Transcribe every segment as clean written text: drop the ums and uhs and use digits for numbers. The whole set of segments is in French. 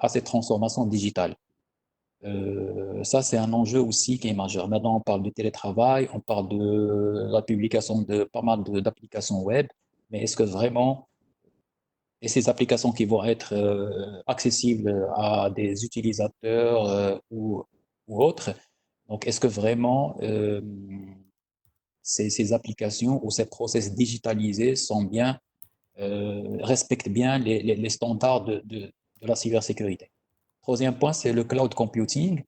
à cette transformation digitale. Ça, c'est un enjeu aussi qui est majeur. Maintenant, on parle de télétravail, on parle de la publication de pas mal d'applications web, mais est-ce que vraiment, et ces applications qui vont être accessibles à des utilisateurs ou autres, donc est-ce que vraiment ces applications ou ces process digitalisés sont bien, respectent bien les standards de la cybersécurité? Troisième point, c'est le cloud computing.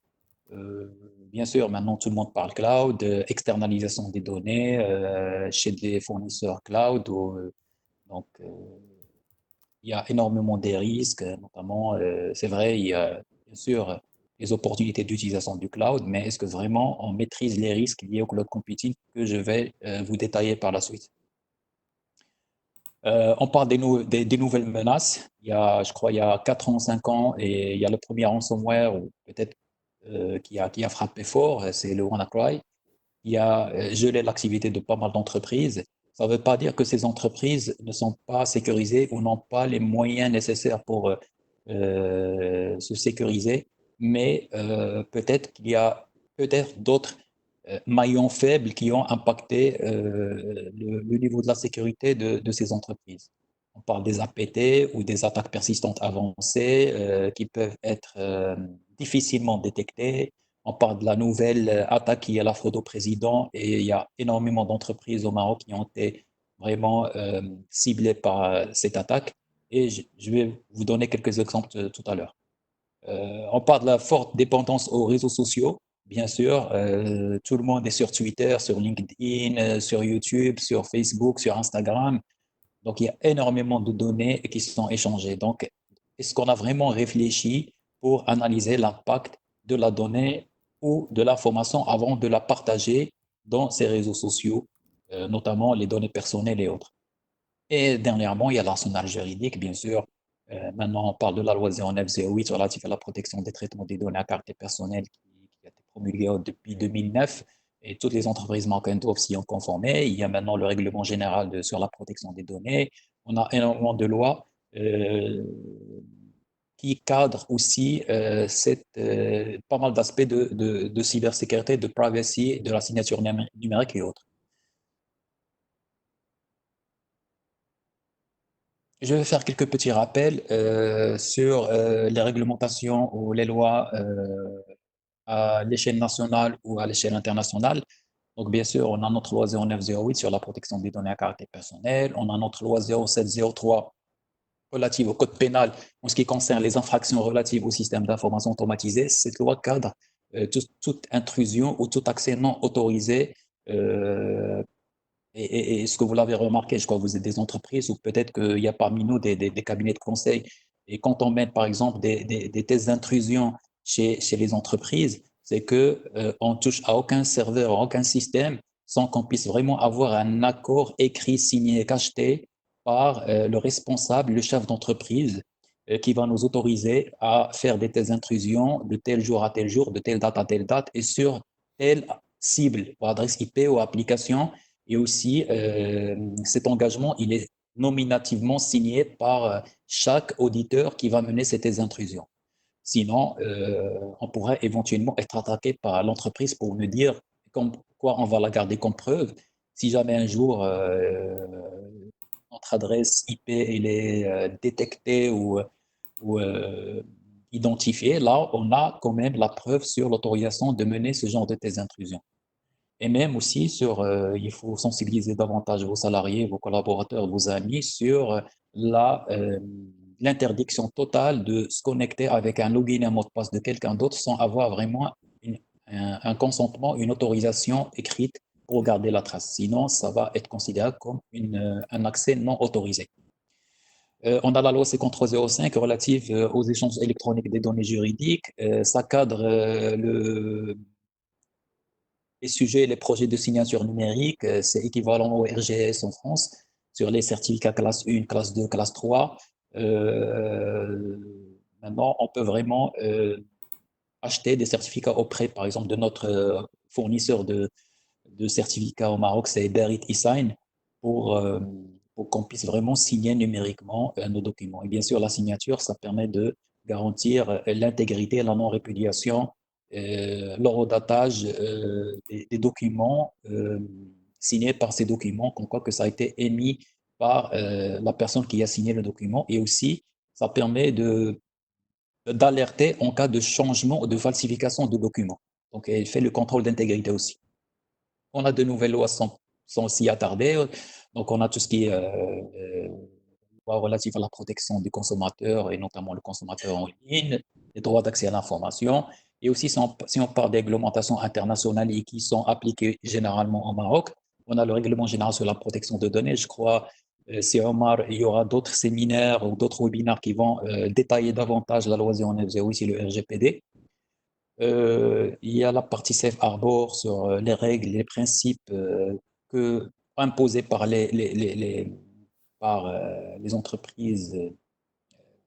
Euh, Bien sûr, maintenant tout le monde parle cloud, externalisation des données chez des fournisseurs cloud. Donc, il y a énormément de risques, notamment, c'est vrai, il y a bien sûr les opportunités d'utilisation du cloud, mais est-ce que vraiment on maîtrise les risques liés au cloud computing que je vais vous détailler par la suite? On parle des nouvelles menaces. Il y a, je crois, il y a 4 ans, 5 ans, et il y a le premier ransomware, ou peut-être qui a frappé fort, c'est le WannaCry. Il a gelé l'activité de pas mal d'entreprises. Ça ne veut pas dire que ces entreprises ne sont pas sécurisées ou n'ont pas les moyens nécessaires pour se sécuriser, mais peut-être qu'il y a peut-être d'autres maillons faibles qui ont impacté le niveau de la sécurité de ces entreprises. On parle des APT ou des attaques persistantes avancées qui peuvent être difficilement détectées. On parle de la nouvelle attaque qui est la fraude au président et il y a énormément d'entreprises au Maroc qui ont été vraiment ciblées par cette attaque. Et je vais vous donner quelques exemples tout à l'heure. On parle de la forte dépendance aux réseaux sociaux. Bien sûr, tout le monde est sur Twitter, sur LinkedIn, sur YouTube, sur Facebook, sur Instagram. Donc, il y a énormément de données qui sont échangées. Donc, est-ce qu'on a vraiment réfléchi pour analyser l'impact de la donnée ou de l'information avant de la partager dans ces réseaux sociaux, notamment les données personnelles et autres? Et dernièrement, il y a l'arsenal juridique, bien sûr. Maintenant, on parle de la loi 0908 relative à la protection des traitements des données à caractère personnel qui a été promulguée depuis 2009 et toutes les entreprises marocaines doivent s'y en conformer. Il y a maintenant le règlement général sur la protection des données. On a énormément de lois qui cadrent aussi pas mal d'aspects de cybersécurité, de privacy, de la signature numérique et autres. Je vais faire quelques petits rappels sur les réglementations ou les lois à l'échelle nationale ou à l'échelle internationale. Donc, bien sûr, on a notre loi 0908 sur la protection des données à caractère personnel. On a notre loi 0703 relative au code pénal en ce qui concerne les infractions relatives au système d'information automatisé. Cette loi cadre toute intrusion ou tout accès non autorisé euh, et ce que vous l'avez remarqué, je crois que vous êtes des entreprises ou peut-être qu'il y a parmi nous des cabinets de conseil. Et quand on met, par exemple, des tests d'intrusion chez les entreprises, c'est que on touche à aucun serveur, à aucun système, sans qu'on puisse vraiment avoir un accord écrit, signé, cacheté par le responsable, le chef d'entreprise, qui va nous autoriser à faire des tests d'intrusion de tel jour à tel jour, de telle date à telle date, et sur telle cible, ou adresse IP ou application et aussi, cet engagement, il est nominativement signé par chaque auditeur qui va mener cette intrusion. Sinon, on pourrait éventuellement être attaqué par l'entreprise pour nous dire comme quoi on va la garder comme preuve. Si jamais un jour notre adresse IP elle est détectée ou identifiée, là, on a quand même la preuve sur l'autorisation de mener ce genre de telles intrusions. Et même aussi il faut sensibiliser davantage vos salariés, vos collaborateurs, vos amis sur l'interdiction totale de se connecter avec un login et un mot de passe de quelqu'un d'autre sans avoir vraiment un consentement, une autorisation écrite pour garder la trace. Sinon, ça va être considéré comme un accès non autorisé. On a la loi 5305 relative aux échanges électroniques des données juridiques. Ça cadre les sujets, les projets de signature numérique, c'est équivalent au RGS en France, sur les certificats classe 1, classe 2, classe 3. Euh, Maintenant, on peut vraiment acheter des certificats auprès, par exemple, de notre fournisseur de certificats au Maroc, c'est Berit eSign, pour, euh, pour qu'on puisse vraiment signer numériquement nos documents. Et bien sûr, la signature, ça permet garantir l'intégrité, la non-répudiation, l'horodatage des documents signés par ces documents, comme quoi que ça a été émis par la personne qui a signé le document. Et aussi, ça permet d'alerter en cas de changement ou de falsification de documents. Donc, elle fait le contrôle d'intégrité aussi. On a de nouvelles lois sans s'y attarder. Donc, on a tout ce qui est lois relatives à la protection des consommateurs et notamment le consommateur en ligne, les droits d'accès à l'information. Et aussi, si on parle des réglementations internationales et qui sont appliquées généralement au Maroc, on a le règlement général sur la protection de données. Je crois, c'est Omar, il y aura d'autres séminaires ou d'autres webinaires qui vont détailler davantage la loi 0908 et le RGPD. Il y a la partie Safe Harbor sur les règles, les principes imposés par les entreprises,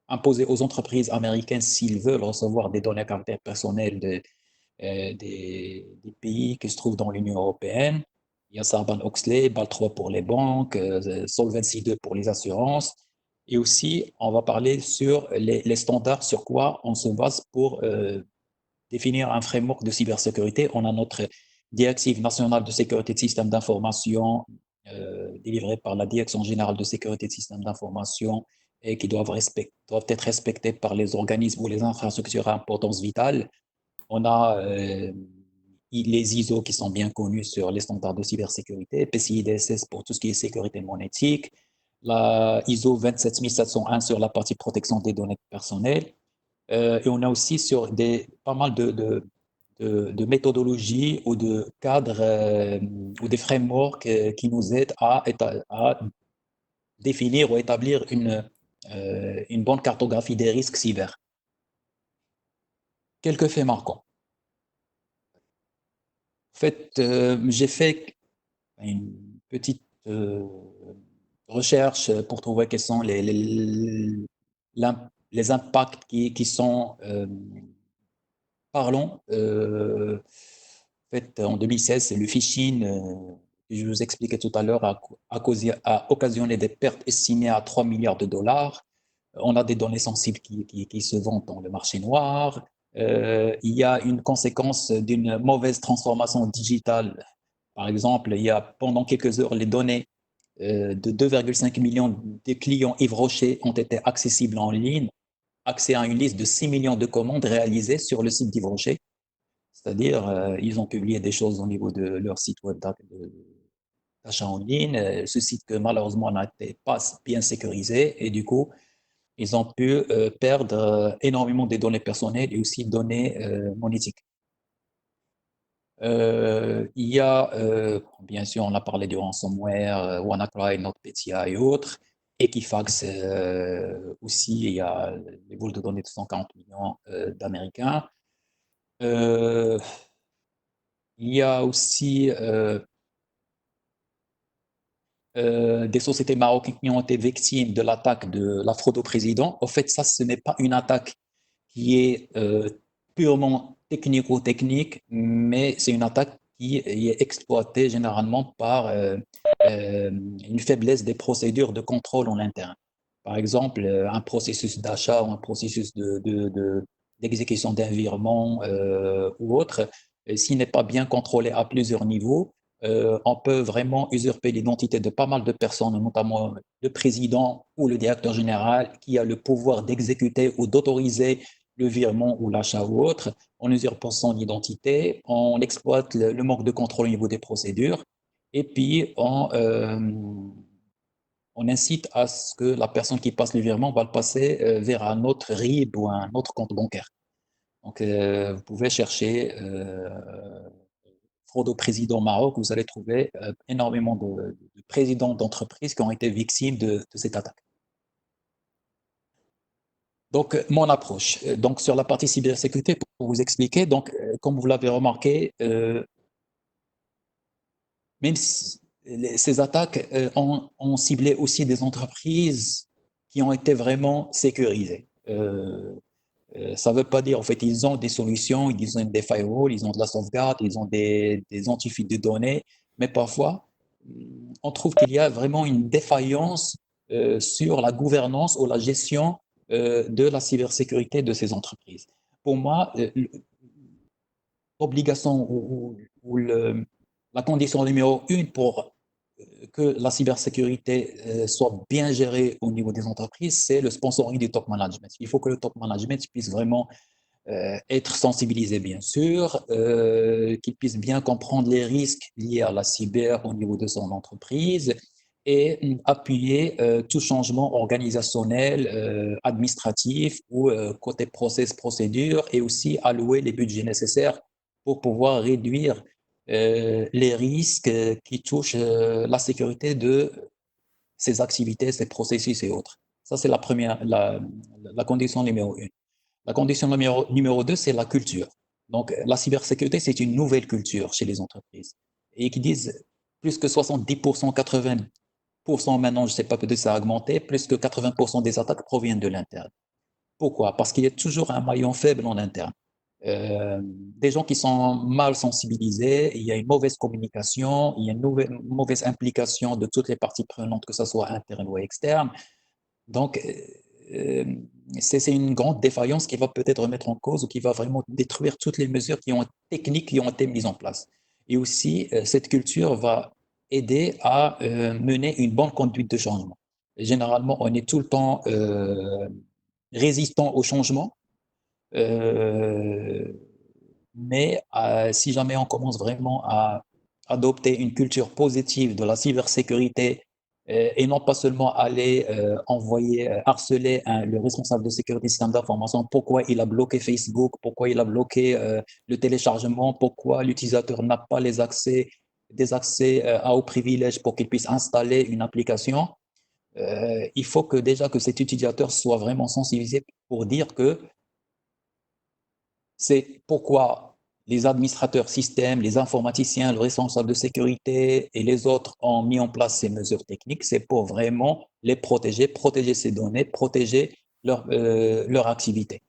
imposés aux entreprises américaines s'ils veulent recevoir des données à caractère personnel des pays qui se trouvent dans l'Union européenne. Il y a Sarbanes-Oxley, BAL 3 pour les banques, Solvency 2 pour les assurances. Et aussi, on va parler sur les standards, sur quoi on se base pour définir un framework de cybersécurité. On a notre directive nationale de sécurité de systèmes d'information délivrée par la Direction générale de sécurité de systèmes d'information et qui doivent être respectées par les organismes ou les infrastructures à importance vitale. On a les ISO qui sont bien connus sur les standards de cybersécurité, PCI DSS pour tout ce qui est sécurité monétique, la ISO 27701 sur la partie protection des données personnelles, et on a aussi sur pas mal de méthodologies ou de cadres ou des frameworks qui nous aident à définir ou établir une bonne cartographie des risques cyber. Quelques faits marquants. En fait, j'ai fait une petite recherche pour trouver quels sont les impacts qui sont parlons. En fait, en 2016, c'est le phishing que je vous expliquais tout à l'heure a occasionné des pertes estimées à 3 milliards de dollars. On a des données sensibles qui se vendent dans le marché noir. Il y a une conséquence d'une mauvaise transformation digitale. Par exemple, il y a pendant quelques heures, les données de 2,5 millions de clients Yves Rocher ont été accessibles en ligne, accès à une liste de 6 millions de commandes réalisées sur le site d'Yves Rocher. C'est-à-dire, ils ont publié des choses au niveau de leur site web d'achat en ligne, ce site que malheureusement n'était pas bien sécurisé et du coup, ils ont pu perdre énormément des données personnelles et aussi données monétiques. Il y a, bien sûr, on a parlé du ransomware, WannaCry, NotPetya et autres. Equifax aussi, il y a les vols de données de 140 millions d'Américains. Euh, il y a aussi des sociétés marocaines qui ont été victimes de l'attaque de la fraude au président. En fait, ça, ce n'est pas une attaque qui est purement technico-technique, mais c'est une attaque qui est exploitée généralement par une faiblesse des procédures de contrôle en interne. Par exemple, un processus d'achat ou un processus d'exécution d'un virement ou autre, s'il n'est pas bien contrôlé à plusieurs niveaux, on peut vraiment usurper l'identité de pas mal de personnes, notamment le président ou le directeur général qui a le pouvoir d'exécuter ou d'autoriser le virement ou l'achat ou autre. On usurpe son identité, on exploite le manque de contrôle au niveau des procédures et puis on incite à ce que la personne qui passe le virement va le passer vers un autre RIB ou un autre compte bancaire. Donc, vous pouvez chercher fraude au président au Maroc, vous allez trouver énormément de présidents d'entreprises qui ont été victimes de cette attaque. Donc, mon approche. Donc, sur la partie cybersécurité, pour vous expliquer, donc, comme vous l'avez remarqué, même si ces attaques ont ciblé aussi des entreprises qui ont été vraiment sécurisées. Ça ne veut pas dire, en fait, ils ont des solutions, ils ont des firewalls, ils ont de la sauvegarde, ils ont des antivirus de données, mais parfois, on trouve qu'il y a vraiment une défaillance sur la gouvernance ou la gestion de la cybersécurité de ces entreprises. Pour moi, l'obligation ou la condition numéro une pour que la cybersécurité soit bien gérée au niveau des entreprises, c'est le sponsoring du top management. Il faut que le top management puisse vraiment être sensibilisé, bien sûr, qu'il puisse bien comprendre les risques liés à la cyber au niveau de son entreprise et appuyer tout changement organisationnel, administratif ou côté process, procédure, et aussi allouer les budgets nécessaires pour pouvoir réduire les risques qui touchent la sécurité de ces activités, ces processus et autres. Ça, c'est la condition numéro une. La condition numéro deux, c'est la culture. Donc, la cybersécurité, c'est une nouvelle culture chez les entreprises. Et qui disent plus que 70%, 80% maintenant, je ne sais pas, peut-être ça a augmenté, plus que 80% des attaques proviennent de l'interne. Pourquoi? Parce qu'il y a toujours un maillon faible en interne. Des gens qui sont mal sensibilisés, il y a une mauvaise communication, il y a une mauvaise implication de toutes les parties prenantes, que ce soit interne ou externe. Donc, euh, c'est une grande défaillance qui va peut-être remettre en cause ou qui va vraiment détruire toutes les mesures techniques qui ont été mises en place. Et aussi, cette culture va aider à mener une bonne conduite de changement. Généralement, on est tout le temps résistant au changement, euh, mais si jamais on commence vraiment à adopter une culture positive de la cybersécurité et non pas seulement aller envoyer, harceler le responsable de sécurité des systèmes d'information, pourquoi il a bloqué Facebook, pourquoi il a bloqué le téléchargement, pourquoi l'utilisateur n'a pas des accès à aux privilèges pour qu'il puisse installer une application. Il faut que déjà que cet utilisateur soit vraiment sensibilisé pour dire que c'est pourquoi les administrateurs système, les informaticiens, le responsable de sécurité et les autres ont mis en place ces mesures techniques. C'est pour vraiment les protéger, protéger ces données, protéger leur activité.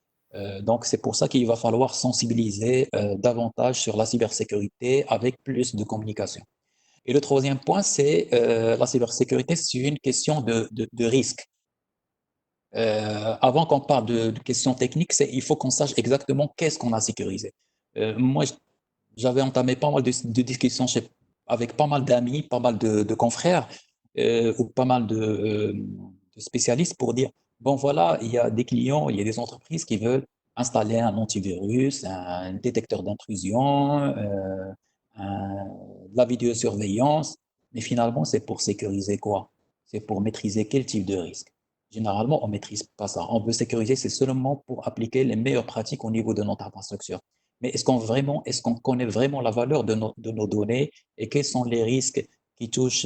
Donc, c'est pour ça qu'il va falloir sensibiliser davantage sur la cybersécurité avec plus de communication. Et le troisième point, c'est la cybersécurité, c'est une question de risque. Avant qu'on parle de questions techniques, il faut qu'on sache exactement qu'est-ce qu'on a sécurisé. Moi, j'avais entamé pas mal de discussions avec pas mal d'amis, pas mal de confrères ou pas mal de spécialistes pour dire, bon voilà, il y a des clients, il y a des entreprises qui veulent installer un antivirus, un détecteur d'intrusion, de la vidéosurveillance, mais finalement, c'est pour sécuriser quoi? C'est pour maîtriser quel type de risque? Généralement, on ne maîtrise pas ça. On veut sécuriser, c'est seulement pour appliquer les meilleures pratiques au niveau de notre infrastructure. Mais est-ce qu'on connaît vraiment la valeur de nos données et quels sont les risques qui touchent,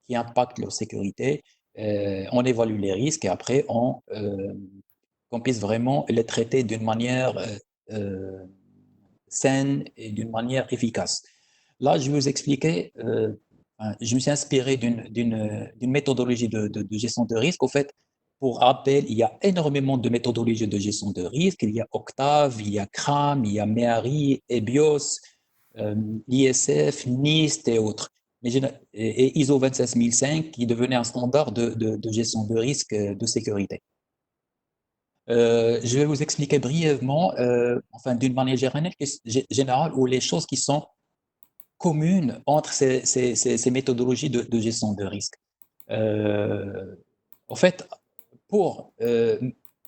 qui impactent leur sécurité? On évalue les risques et après qu'on puisse vraiment les traiter d'une manière euh, saine et d'une manière efficace. Là, je vais vous expliquer, je me suis inspiré d'une méthodologie de gestion de risque. Au fait, pour rappel, il y a énormément de méthodologies de gestion de risque. Il y a Octave, il y a CRAM, il y a MEARI, EBIOS, ISF, NIST et autres. Et ISO 26005 qui devenait un standard de gestion de risque de sécurité. Je vais vous expliquer brièvement, enfin d'une manière générale, où les choses qui sont communes entre ces méthodologies de gestion de risque. Euh, En fait, pour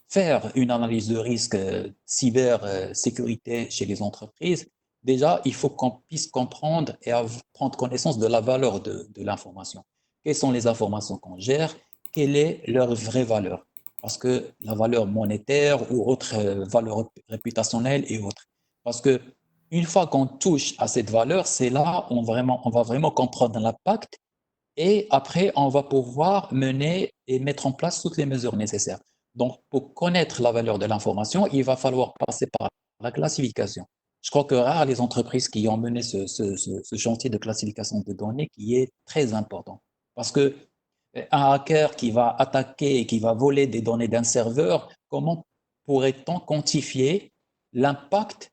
faire une analyse de risque cybersécurité chez les entreprises, déjà, il faut qu'on puisse comprendre et prendre connaissance de la valeur de l'information. Quelles sont les informations qu'on gère? Quelle est leur vraie valeur? Parce que la valeur monétaire ou autre valeur réputationnelle et autres. Parce que une fois qu'on touche à cette valeur, c'est là où on va vraiment comprendre l'impact et après, on va pouvoir mener et mettre en place toutes les mesures nécessaires. Donc, pour connaître la valeur de l'information, il va falloir passer par la classification. Je crois que rares les entreprises qui ont mené ce chantier de classification de données qui est très important. Parce que un hacker qui va attaquer et qui va voler des données d'un serveur, comment pourrait-on quantifier l'impact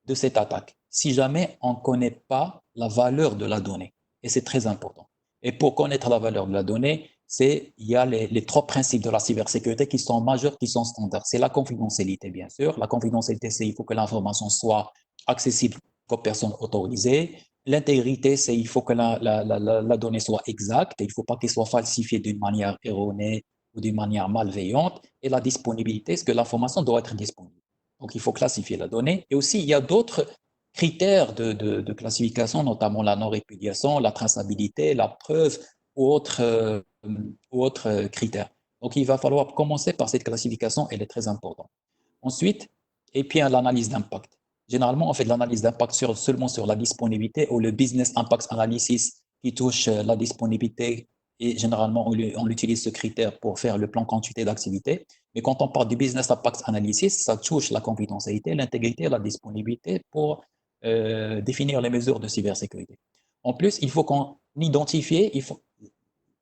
de cette attaque si jamais on ne connaît pas la valeur de la donnée? Et c'est très important. Et pour connaître la valeur de la donnée, il y a les trois principes de la cybersécurité qui sont majeurs, qui sont standards. C'est la confidentialité, bien sûr. La confidentialité, c'est il faut que l'information soit accessible qu'aux personnes autorisées. L'intégrité, c'est il faut que la donnée soit exacte. Il ne faut pas qu'elle soit falsifiée d'une manière erronée ou d'une manière malveillante. Et la disponibilité, c'est que l'information doit être disponible. Donc, il faut classifier la donnée. Et aussi, il y a d'autres critères de classification, notamment la non-répudiation, la traçabilité, la preuve ou autres critères. Donc, il va falloir commencer par cette classification, elle est très importante. Ensuite, et puis l'analyse d'impact. Généralement, on fait de l'analyse d'impact seulement sur la disponibilité ou le business impact analysis qui touche la disponibilité et généralement, on utilise ce critère pour faire le plan quantité d'activité. Mais quand on parle du business impact analysis, ça touche la confidentialité, l'intégrité et la disponibilité pour définir les mesures de cybersécurité. En plus, il faut qu'on identifie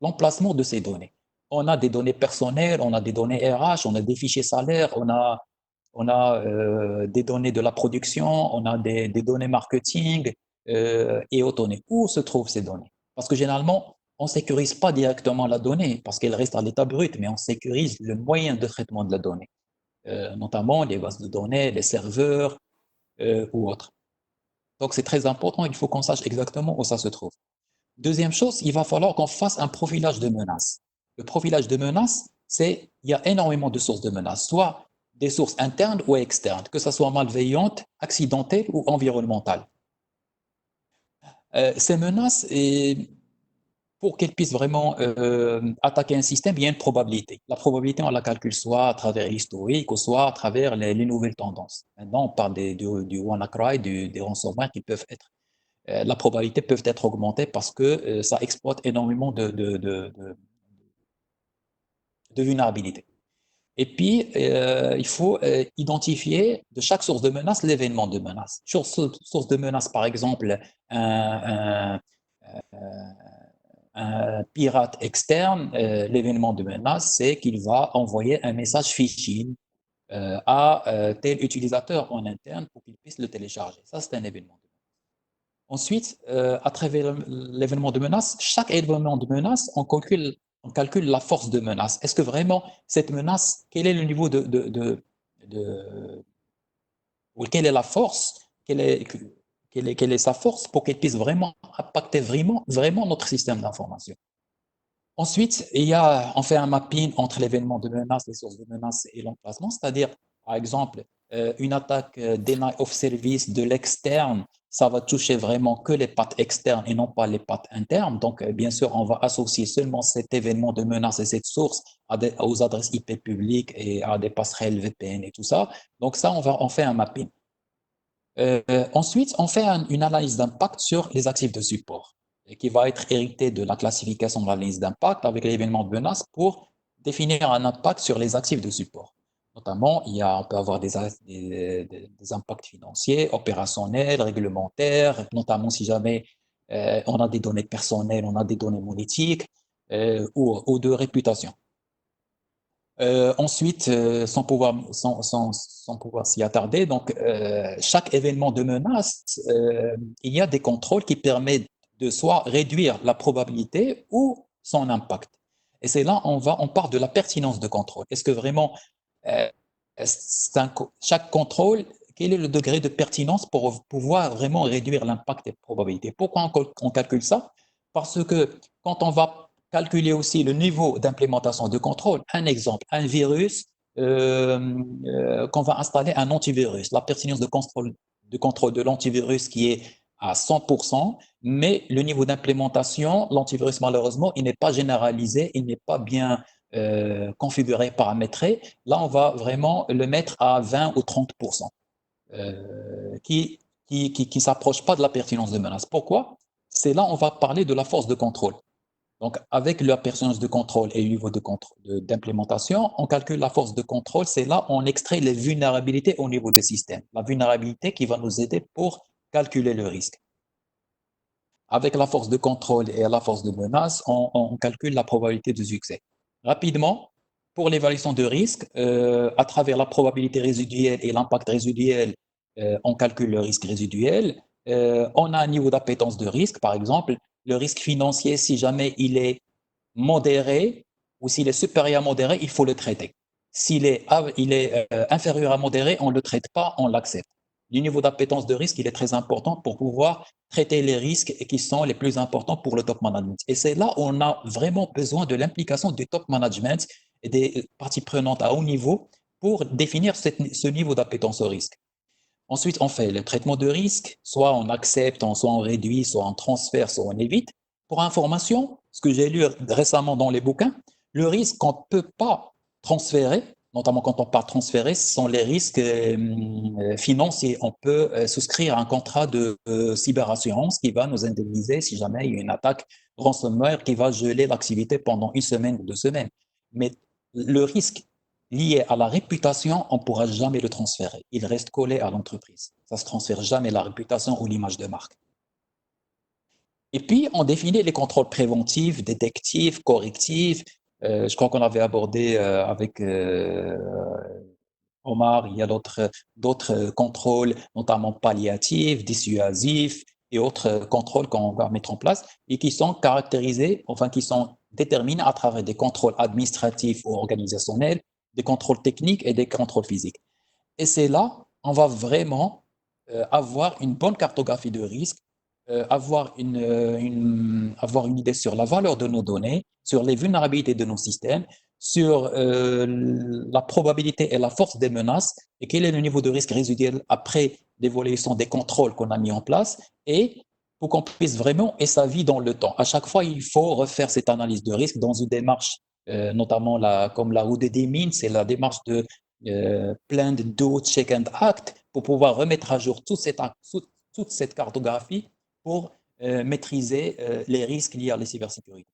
l'emplacement de ces données. On a des données personnelles, on a des données RH, on a des fichiers salaires, on a des données de la production, on a des données marketing et autres données. Où se trouvent ces données? Parce que généralement, on ne sécurise pas directement la donnée parce qu'elle reste à l'état brut, mais on sécurise le moyen de traitement de la donnée, notamment les bases de données, les serveurs ou autres. Donc c'est très important, il faut qu'on sache exactement où ça se trouve. Deuxième chose, il va falloir qu'on fasse un profilage de menaces. Le profilage de menaces, c'est il y a énormément de sources de menaces, soit des sources internes ou externes, que ce soit malveillantes, accidentelles ou environnementales. Ces menaces, pour qu'elles puissent vraiment attaquer un système, il y a une probabilité. La probabilité, on la calcule soit à travers l'historique ou soit à travers les nouvelles tendances. Maintenant, on parle du WannaCry, des ransomware qui peuvent être la probabilité peut être augmentée parce que ça exploite énormément de vulnérabilité. Et puis, il faut identifier de chaque source de menace l'événement de menace. Source de menace, par exemple, un, un pirate externe, l'événement de menace, c'est qu'il va envoyer un message phishing à tel utilisateur en interne pour qu'il puisse le télécharger. Ça, c'est un événement de menace. Ensuite, à travers l'événement de menace, chaque événement de menace, on calcule la force de menace. Est-ce que vraiment cette menace, quel est le niveau de ou quelle est la force, quelle est sa force pour qu'elle puisse vraiment impacter vraiment notre système d'information. Ensuite, on fait un mapping entre l'événement de menace, les sources de menace et l'emplacement, c'est-à-dire, par exemple, une attaque deny of service de l'externe, ça va toucher vraiment que les pattes externes et non pas les pattes internes. Donc, bien sûr, on va associer seulement cet événement de menace et cette source aux adresses IP publiques et à des passerelles VPN et tout ça. Donc, ça, on fait un mapping. Ensuite, on fait une analyse d'impact sur les actifs de support qui va être hérité de la classification de l'analyse d'impact avec l'événement de menace pour définir un impact sur les actifs de support. Notamment, on peut avoir des impacts financiers, opérationnels, réglementaires, notamment si jamais on a des données personnelles, on a des données monétiques ou de réputation. Ensuite, sans pouvoir s'y attarder, donc chaque événement de menace, il y a des contrôles qui permettent de soit réduire la probabilité ou son impact. Et c'est là on part de la pertinence de contrôle. Est-ce que vraiment euh, chaque contrôle, quel est le degré de pertinence pour pouvoir vraiment réduire l'impact des probabilités? Pourquoi on calcule ça? Parce que quand on va calculer aussi le niveau d'implémentation de contrôle. Un exemple, un virus, qu'on va installer un antivirus. La pertinence de contrôle de l'antivirus qui est à 100%, mais le niveau d'implémentation, l'antivirus malheureusement, il n'est pas généralisé, il n'est pas bien configuré, paramétré. Là, on va vraiment le mettre à 20 ou 30%, qui s'approche pas de la pertinence de menace. Pourquoi? C'est là on va parler de la force de contrôle. Donc, avec la pertinence de contrôle et le niveau d'implémentation, on calcule la force de contrôle. C'est là on extrait les vulnérabilités au niveau des systèmes. La vulnérabilité qui va nous aider pour calculer le risque. Avec la force de contrôle et la force de menace, on calcule la probabilité de succès. Rapidement, pour l'évaluation de risque, à travers la probabilité résiduelle et l'impact résiduel, on calcule le risque résiduel. On a un niveau d'appétence de risque, par exemple, le risque financier, si jamais il est modéré ou s'il est supérieur à modéré, il faut le traiter. S'il est inférieur à modéré, on ne le traite pas, on l'accepte. Le niveau d'appétence de risque, il est très important pour pouvoir traiter les risques qui sont les plus importants pour le top management. Et c'est là où on a vraiment besoin de l'implication du top management et des parties prenantes à haut niveau pour définir ce niveau d'appétence au risque. Ensuite, on fait le traitement de risque, soit on accepte, soit on réduit, soit on transfère, soit on évite. Pour information, ce que j'ai lu récemment dans les bouquins, le risque qu'on ne peut pas transférer, notamment quand on parle transférer, ce sont les risques financiers. On peut souscrire un contrat de cyberassurance qui va nous indemniser si jamais il y a une attaque ransomware qui va geler l'activité pendant une semaine ou 2 semaines. Mais le risque lié à la réputation, on ne pourra jamais le transférer. Il reste collé à l'entreprise. Ça ne se transfère jamais la réputation ou l'image de marque. Et puis, on définit les contrôles préventifs, détectifs, correctifs. Je crois qu'on avait abordé avec Omar, il y a d'autres contrôles, notamment palliatifs, dissuasifs et autres contrôles qu'on va mettre en place et qui sont caractérisés, enfin qui sont déterminés à travers des contrôles administratifs ou organisationnels, des contrôles techniques et des contrôles physiques. Et c'est là, on va vraiment avoir une bonne cartographie de risque, avoir une idée sur la valeur de nos données, sur les vulnérabilités de nos systèmes, sur la probabilité et la force des menaces, et quel est le niveau de risque résiduel après l'évolution des contrôles qu'on a mis en place, et pour qu'on puisse vraiment et sa vie dans le temps. À chaque fois, il faut refaire cette analyse de risque dans une démarche, notamment comme la roue des mines, c'est la démarche de plan, do, check and act pour pouvoir remettre à jour toute cette cartographie pour maîtriser les risques liés à la cybersécurité.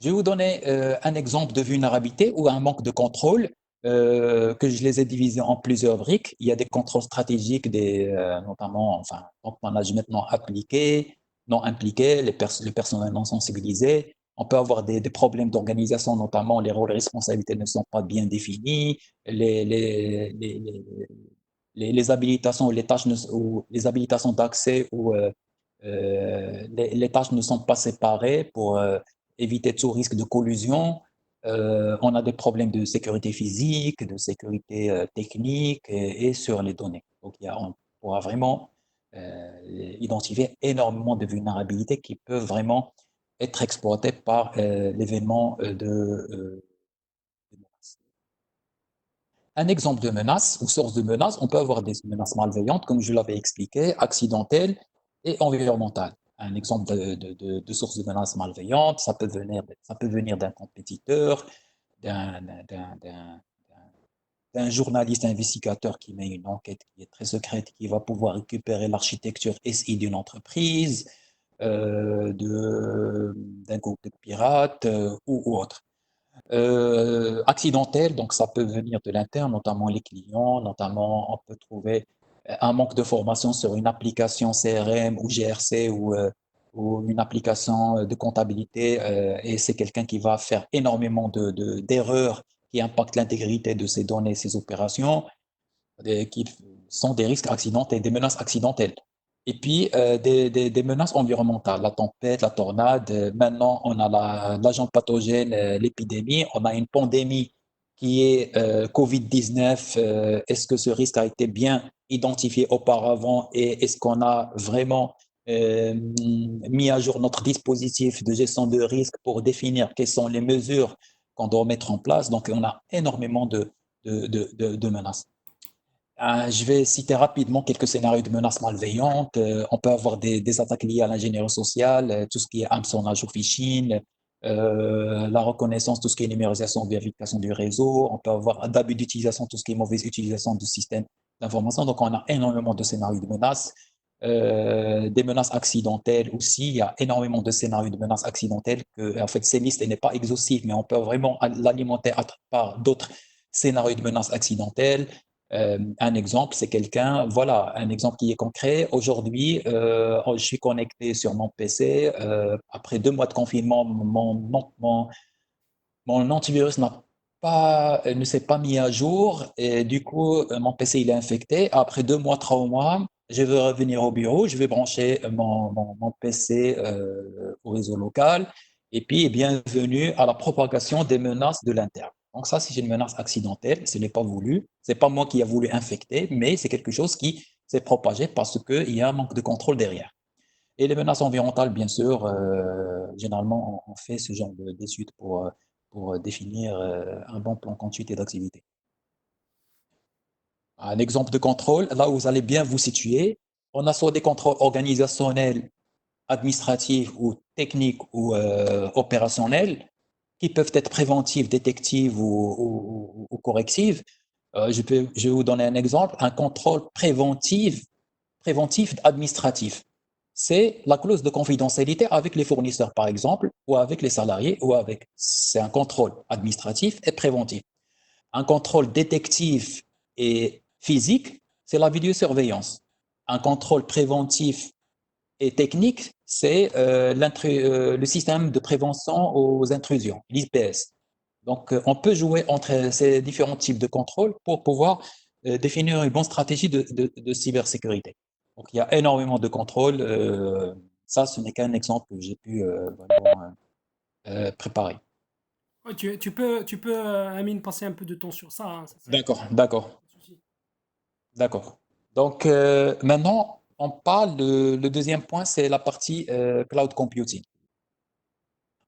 Je vais vous donner un exemple de vulnérabilité ou un manque de contrôle que je les ai divisés en plusieurs briques. Il y a des contrôles stratégiques, notamment, enfin, donc management non appliqué, non impliqué, le personnel non sensibilisé. On peut avoir des problèmes d'organisation, notamment les rôles et responsabilités ne sont pas bien définis, les, les, les, les habilitations ou les tâches ou les habilitations d'accès ou les tâches ne sont pas séparées pour éviter tout risque de collusion. On a des problèmes de sécurité physique, de sécurité technique et sur les données. Donc, on pourra vraiment identifier énormément de vulnérabilités qui peuvent vraiment être exploitées par l'événement de menace. Un exemple de menace ou source de menace, on peut avoir des menaces malveillantes, comme je l'avais expliqué, accidentelles et environnementales. Un exemple de source de menace malveillante, ça peut venir d'un compétiteur, d'un journaliste investigateur qui met une enquête qui est très secrète, qui va pouvoir récupérer l'architecture SI d'une entreprise, d'un groupe de pirates ou autre. Accidentel, donc ça peut venir de l'interne, notamment les clients, notamment on peut trouver un manque de formation sur une application CRM ou GRC ou une application de comptabilité et c'est quelqu'un qui va faire énormément d'erreurs qui impactent l'intégrité de ses données, ses opérations qui sont des risques accidentels, des menaces accidentelles. Et puis, des menaces environnementales, la tempête, la tornade. Maintenant, on a l'agent pathogène, l'épidémie. On a une pandémie qui est Covid-19. Est-ce que ce risque a été bien identifié auparavant et est-ce qu'on a vraiment mis à jour notre dispositif de gestion de risque pour définir quelles sont les mesures qu'on doit mettre en place? Donc, on a énormément de menaces. Je vais citer rapidement quelques scénarios de menaces malveillantes. On peut avoir des attaques liées à l'ingénierie sociale, tout ce qui est hameçonnage ou phishing, la reconnaissance, tout ce qui est numérisation, vérification du réseau. On peut avoir d'abus d'utilisation, tout ce qui est mauvaise utilisation du système d'information. Donc, on a énormément de scénarios de menaces. Des menaces accidentelles aussi. Il y a énormément de scénarios de menaces accidentelles en fait, ces listes n'est pas exhaustive, mais on peut vraiment l'alimenter par d'autres scénarios de menaces accidentelles. Un exemple, c'est quelqu'un, voilà, un exemple qui est concret. Aujourd'hui, je suis connecté sur mon PC. Après 2 mois de confinement, mon antivirus ne s'est pas mis à jour et du coup, mon PC il est infecté. Après 2 mois, 3 mois, je veux revenir au bureau, je vais brancher mon PC au réseau local Et puis, bienvenue à la propagation des menaces de l'interne. Donc ça, c'est une menace accidentelle, ce n'est pas voulu, c'est pas moi qui a voulu infecter, mais c'est quelque chose qui s'est propagé parce qu'il y a un manque de contrôle derrière. Et les menaces environnementales, bien sûr, généralement, on fait ce genre d'études pour définir un bon plan de conduite et d'activité. Un exemple de contrôle, là où vous allez bien vous situer, on a soit des contrôles organisationnels, administratifs ou techniques ou opérationnels qui peuvent être préventifs, détectives ou correctives. Je vais vous donner un exemple, un contrôle préventif administratif. C'est la clause de confidentialité avec les fournisseurs, par exemple, ou avec les salariés, c'est un contrôle administratif et préventif. Un contrôle détective et physique, c'est la vidéosurveillance. Un contrôle préventif et technique, c'est le système de prévention aux intrusions, l'IPS. Donc, on peut jouer entre ces différents types de contrôles pour pouvoir définir une bonne stratégie de cybersécurité. Donc, il y a énormément de contrôles. Ça, ce n'est qu'un exemple que j'ai pu vraiment préparer. Ouais, tu peux, Amine, passer un peu de temps sur ça, hein, ça serait D'accord, d'accord, pas de souci. d'accord. Donc, maintenant, on parle le deuxième point, c'est la partie cloud computing.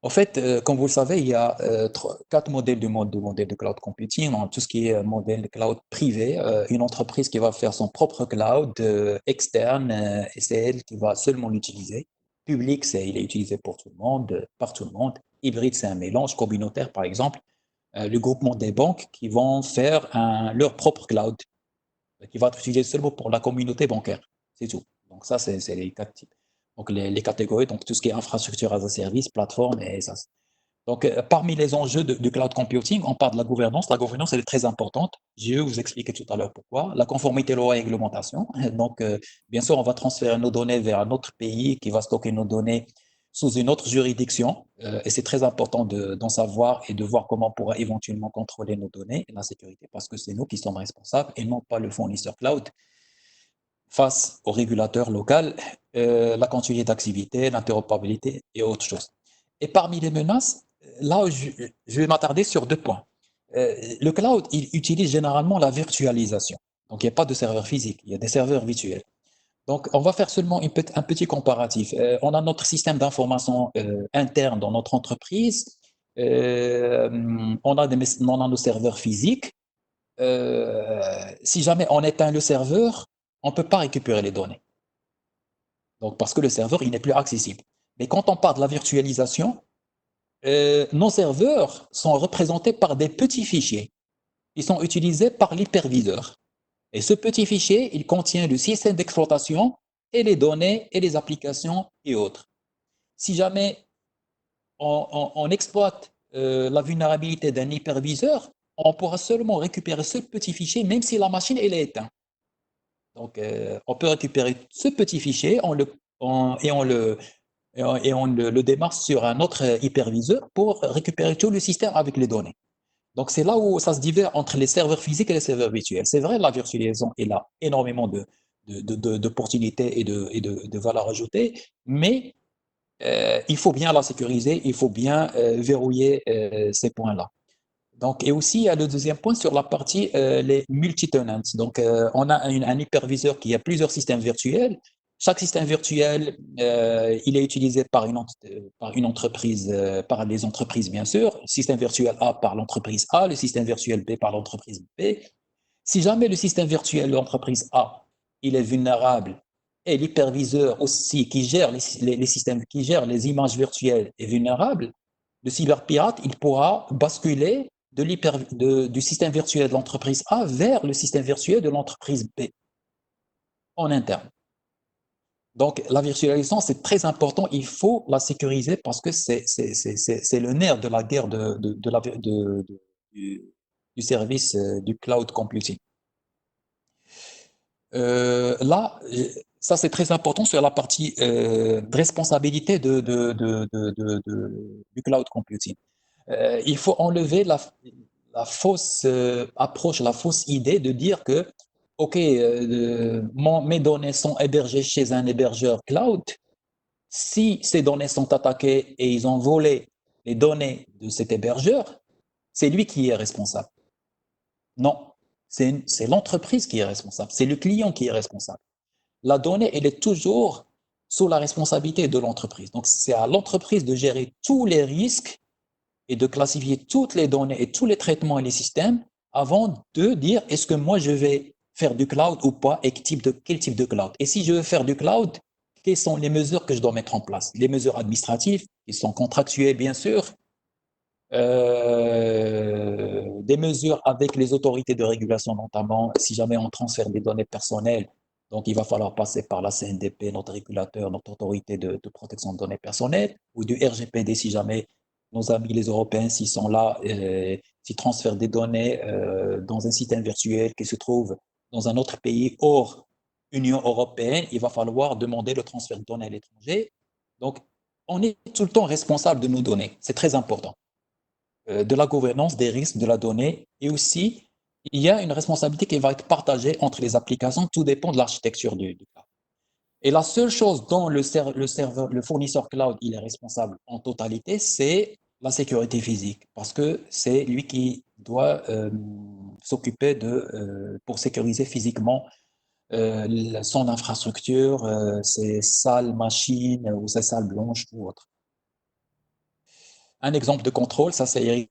En fait, comme vous le savez, il y a quatre modèles de cloud computing. On a tout ce qui est modèle cloud privé, une entreprise qui va faire son propre cloud externe, et c'est elle qui va seulement l'utiliser. Public, il est utilisé pour tout le monde, par tout le monde. Hybride, c'est un mélange communautaire, par exemple. Le groupement des banques qui vont faire leur propre cloud, qui va être utilisé seulement pour la communauté bancaire. C'est tout. Donc ça, c'est les quatre types. Donc les catégories, donc tout ce qui est infrastructure as a service, plateforme et ça. Donc, parmi les enjeux de cloud computing, on parle de la gouvernance. La gouvernance, elle est très importante. Je vais vous expliquer tout à l'heure pourquoi. La conformité loi et réglementation. Donc, bien sûr, on va transférer nos données vers un autre pays qui va stocker nos données sous une autre juridiction. Et c'est très important d'en savoir et de voir comment on pourra éventuellement contrôler nos données et la sécurité parce que c'est nous qui sommes responsables et non pas le fournisseur cloud face au régulateur local, la continuité d'activité, l'interopérabilité et autres choses. Et parmi les menaces, là, je vais m'attarder sur deux points. Le cloud, il utilise généralement la virtualisation. Donc, il n'y a pas de serveur physique, il y a des serveurs virtuels. Donc, on va faire seulement un petit comparatif. On a notre système d'information interne dans notre entreprise. On a nos serveurs physiques. Si jamais on éteint le serveur, on ne peut pas récupérer les données. Donc, parce que le serveur, il n'est plus accessible. Mais quand on parle de la virtualisation, nos serveurs sont représentés par des petits fichiers. Ils sont utilisés par l'hyperviseur. Et ce petit fichier, il contient le système d'exploitation et les données et les applications et autres. Si jamais on exploite la vulnérabilité d'un hyperviseur, on pourra seulement récupérer ce petit fichier, même si la machine elle est éteinte. Donc, on peut récupérer ce petit fichier et on le démarre sur un autre hyperviseur pour récupérer tout le système avec les données. Donc, c'est là où ça se divers entre les serveurs physiques et les serveurs virtuels. C'est vrai, la virtualisation, elle a énormément d'opportunités et de valeur ajoutée, mais il faut bien la sécuriser, il faut bien verrouiller ces points-là. Donc, et aussi, il y a le deuxième point sur la partie les multi-tenants. Donc, on a un hyperviseur qui a plusieurs systèmes virtuels. Chaque système virtuel, il est utilisé par une entreprise, par les entreprises, bien sûr. Le système virtuel A par l'entreprise A, le système virtuel B par l'entreprise B. Si jamais le système virtuel de l'entreprise A, il est vulnérable et l'hyperviseur aussi qui gère les systèmes, qui gère les images virtuelles est vulnérable, le cyberpirate, il pourra basculer du système virtuel de l'entreprise A vers le système virtuel de l'entreprise B en interne. Donc, la virtualisation, c'est très important. Il faut la sécuriser parce que c'est le nerf de la guerre du service du cloud computing. Là, ça c'est très important sur la partie de responsabilité du cloud computing. Il faut enlever la fausse approche, la fausse idée de dire que, OK, mes données sont hébergées chez un hébergeur cloud. Si ces données sont attaquées et ils ont volé les données de cet hébergeur, c'est lui qui est responsable. Non, c'est l'entreprise qui est responsable, c'est le client qui est responsable. La donnée, elle est toujours sous la responsabilité de l'entreprise. Donc, c'est à l'entreprise de gérer tous les risques et de classifier toutes les données et tous les traitements et les systèmes avant de dire est-ce que moi je vais faire du cloud ou pas et quel type de cloud. Et si je veux faire du cloud, quelles sont les mesures que je dois mettre en place? Les mesures administratives, qui sont contractuelles bien sûr, des mesures avec les autorités de régulation, notamment si jamais on transfère des données personnelles. Donc, il va falloir passer par la CNDP, notre régulateur, notre autorité de protection de données personnelles, ou du RGPD si jamais nos amis les Européens, s'ils sont là, s'ils transfèrent des données dans un système virtuel qui se trouve dans un autre pays hors Union européenne, il va falloir demander le transfert de données à l'étranger. Donc, on est tout le temps responsable de nos données. C'est très important de la gouvernance des risques de la donnée et aussi il y a une responsabilité qui va être partagée entre les applications, tout dépend de l'architecture du cloud. Et la seule chose dont le fournisseur cloud il est responsable en totalité, c'est la sécurité physique, parce que c'est lui qui doit s'occuper pour sécuriser physiquement son infrastructure, ses salles machines ou ses salles blanches ou autres. Un exemple de contrôle, ça c'est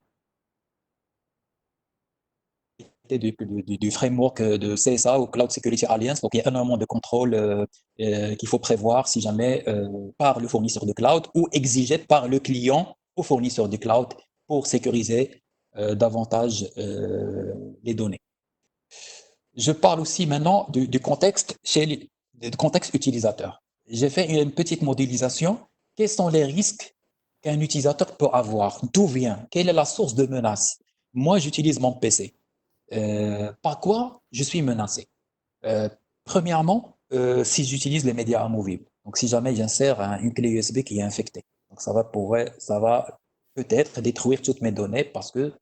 du framework de CSA ou Cloud Security Alliance. Donc, il y a énormément de contrôles qu'il faut prévoir si jamais par le fournisseur de cloud ou exigé par le client au fournisseur du cloud pour sécuriser davantage les données. Je parle aussi maintenant du contexte du contexte utilisateur. J'ai fait une petite modélisation. Quels sont les risques qu'un utilisateur peut avoir? D'où vient? Quelle est la source de menace? Moi, j'utilise mon PC. Par quoi je suis menacé? Euh, Premièrement, si j'utilise les médias amovibles. Donc, si jamais j'insère une clé USB qui est infectée. Donc, ça va peut-être détruire toutes mes données parce que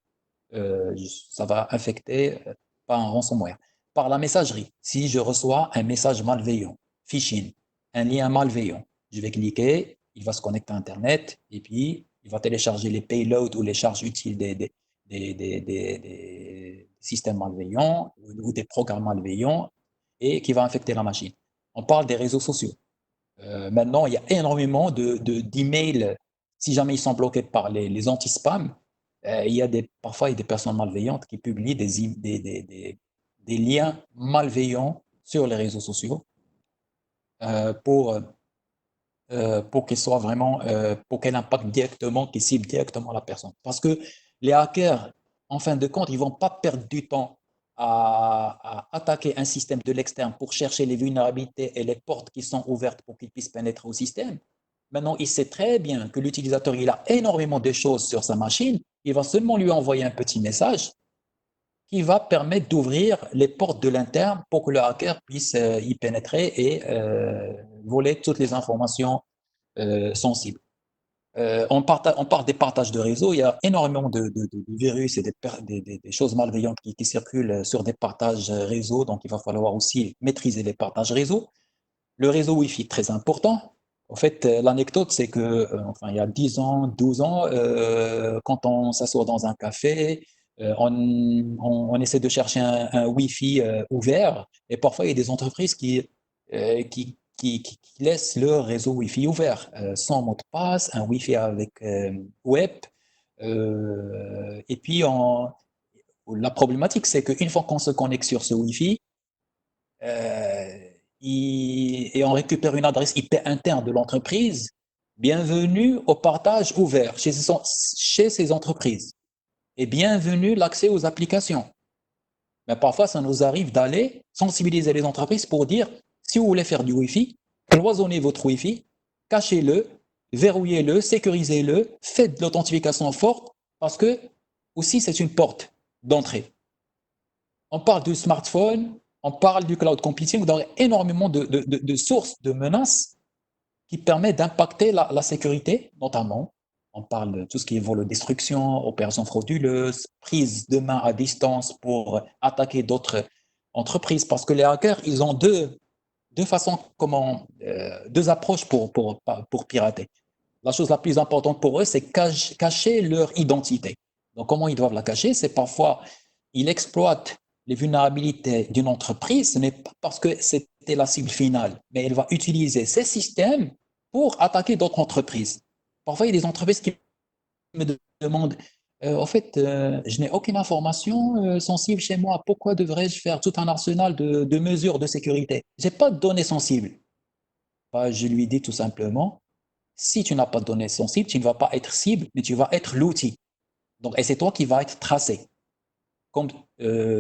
ça va infecter par un ransomware. Par la messagerie, si je reçois un message malveillant, phishing, un lien malveillant, je vais cliquer, il va se connecter à Internet et puis il va télécharger les payloads ou les charges utiles des systèmes malveillants ou des programmes malveillants et qui va infecter la machine. On parle des réseaux sociaux. Maintenant, il y a énormément d'emails, si jamais ils sont bloqués par les anti-spam, il y a parfois il y a des personnes malveillantes qui publient des liens malveillants sur les réseaux sociaux euh, pour, pour qu'ils soient vraiment, pour qu'elle impacte directement, qu'ils ciblent directement la personne. Parce que les hackers, en fin de compte, ils ne vont pas perdre du temps à attaquer un système de l'externe pour chercher les vulnérabilités et les portes qui sont ouvertes pour qu'ils puissent pénétrer au système. Maintenant, il sait très bien que l'utilisateur, il a énormément de choses sur sa machine. Il va seulement lui envoyer un petit message qui va permettre d'ouvrir les portes de l'interne pour que le hacker puisse y pénétrer et voler toutes les informations sensibles. On parle des partages de réseau. Il y a énormément de virus et des choses malveillantes qui circulent sur des partages réseau. Donc, il va falloir aussi maîtriser les partages réseau. Le réseau Wi-Fi, très important. En fait, l'anecdote, c'est que, enfin, il y a 10 ans, 12 ans, quand on s'assoit dans un café, on essaie de chercher un Wi-Fi ouvert. Et parfois, il y a des entreprises qui laissent leur réseau Wi-Fi ouvert, sans mot de passe, un Wi-Fi avec web. Et puis, la problématique, c'est qu'une fois qu'on se connecte sur ce Wi-Fi, euh, et on récupère une adresse IP interne de l'entreprise, bienvenue au partage ouvert chez ces entreprises. Et bienvenue l'accès aux applications. Mais parfois, ça nous arrive d'aller sensibiliser les entreprises pour dire, si vous voulez faire du Wi-Fi, cloisonnez votre Wi-Fi, cachez-le, verrouillez-le, sécurisez-le, faites de l'authentification forte, parce que aussi c'est une porte d'entrée. On parle du smartphone, on parle du cloud computing, donc énormément de sources de menaces qui permettent d'impacter la sécurité, notamment. On parle de tout ce qui est vol de destruction, opérations frauduleuses, prise de main à distance pour attaquer d'autres entreprises, parce que les hackers, ils ont deux façons, deux approches pour pirater. La chose la plus importante pour eux, c'est cacher leur identité. Donc, comment ils doivent la cacher? C'est parfois, ils exploitent les vulnérabilités d'une entreprise, ce n'est pas parce que c'était la cible finale, mais elle va utiliser ces systèmes pour attaquer d'autres entreprises. Parfois, il y a des entreprises qui me demandent, en fait, je n'ai aucune information sensible chez moi. Pourquoi devrais-je faire tout un arsenal de mesures de sécurité? Je n'ai pas de données sensibles. Bah, je lui dis tout simplement, si tu n'as pas de données sensibles, tu ne vas pas être cible, mais tu vas être l'outil. Donc, et c'est toi qui vas être tracé comme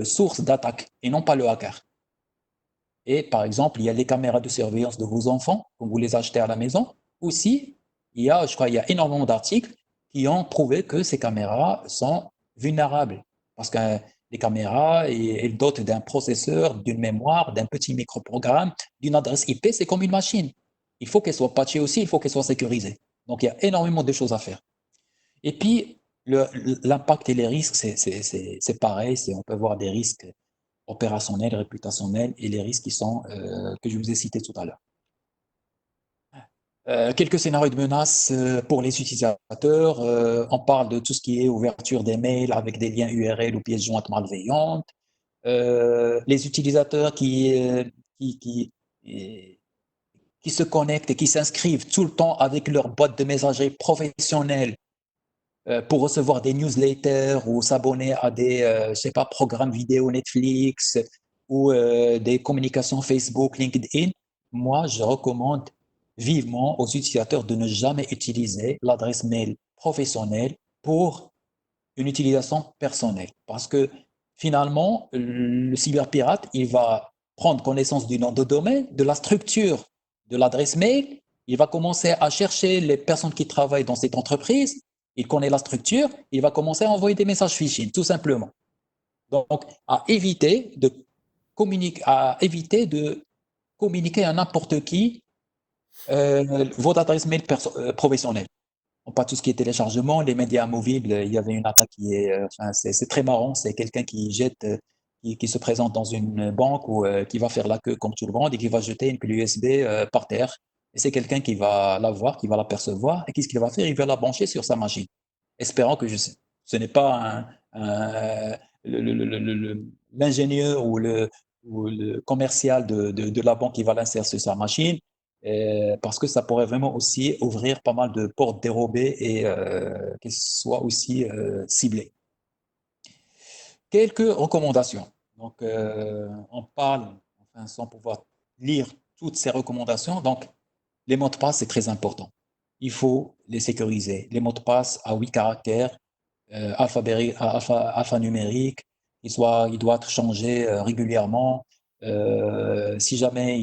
source d'attaque et non pas le hacker. Et par exemple, il y a les caméras de surveillance de vos enfants, quand vous les achetez à la maison. Aussi, je crois, il y a énormément d'articles qui ont prouvé que ces caméras sont vulnérables. Parce que les caméras, elles dotent d'un processeur, d'une mémoire, d'un petit microprogramme, d'une adresse IP, c'est comme une machine. Il faut qu'elle soit patchée aussi, il faut qu'elle soit sécurisée. Donc, il y a énormément de choses à faire. Et puis, l'impact et les risques, c'est pareil. On peut voir des risques opérationnels, réputationnels et les risques que je vous ai cités tout à l'heure. Quelques scénarios de menaces pour les utilisateurs. On parle de tout ce qui est ouverture des mails avec des liens URL ou pièces jointes malveillantes. Les utilisateurs qui, qui, euh, qui se connectent et qui s'inscrivent tout le temps avec leur boîte de messagerie professionnelle pour recevoir des newsletters ou s'abonner à des, je sais pas, programmes vidéo Netflix ou des communications Facebook, LinkedIn, moi, je recommande vivement aux utilisateurs de ne jamais utiliser l'adresse mail professionnelle pour une utilisation personnelle. Parce que finalement, le cyberpirate, il va prendre connaissance du nom de domaine, de la structure de l'adresse mail, il va commencer à chercher les personnes qui travaillent dans cette entreprise, il connaît la structure, il va commencer à envoyer des messages phishing, tout simplement. Donc, à éviter de communiquer à n'importe qui votre adresse mail professionnelle. Pas tout ce qui est téléchargement, les médias mobiles, il y avait une attaque enfin, c'est très marrant, c'est quelqu'un qui jette, qui se présente dans une banque ou qui va faire la queue comme tout le monde et qui va jeter une clé USB par terre. Et c'est quelqu'un qui va la voir, qui va l'apercevoir et qu'est-ce qu'il va faire? Il va la brancher sur sa machine, espérant que ce n'est pas l'ingénieur ou le commercial de la banque qui va l'insérer sur sa machine parce que ça pourrait vraiment aussi ouvrir pas mal de portes dérobées et qu'elles soient aussi ciblées. Quelques recommandations. Donc, on parle, enfin, sans pouvoir lire toutes ces recommandations. Donc, les mots de passe, c'est très important. Il faut les sécuriser. Les mots de passe à 8 caractères, alphanumérique, il doit être changé régulièrement. Si jamais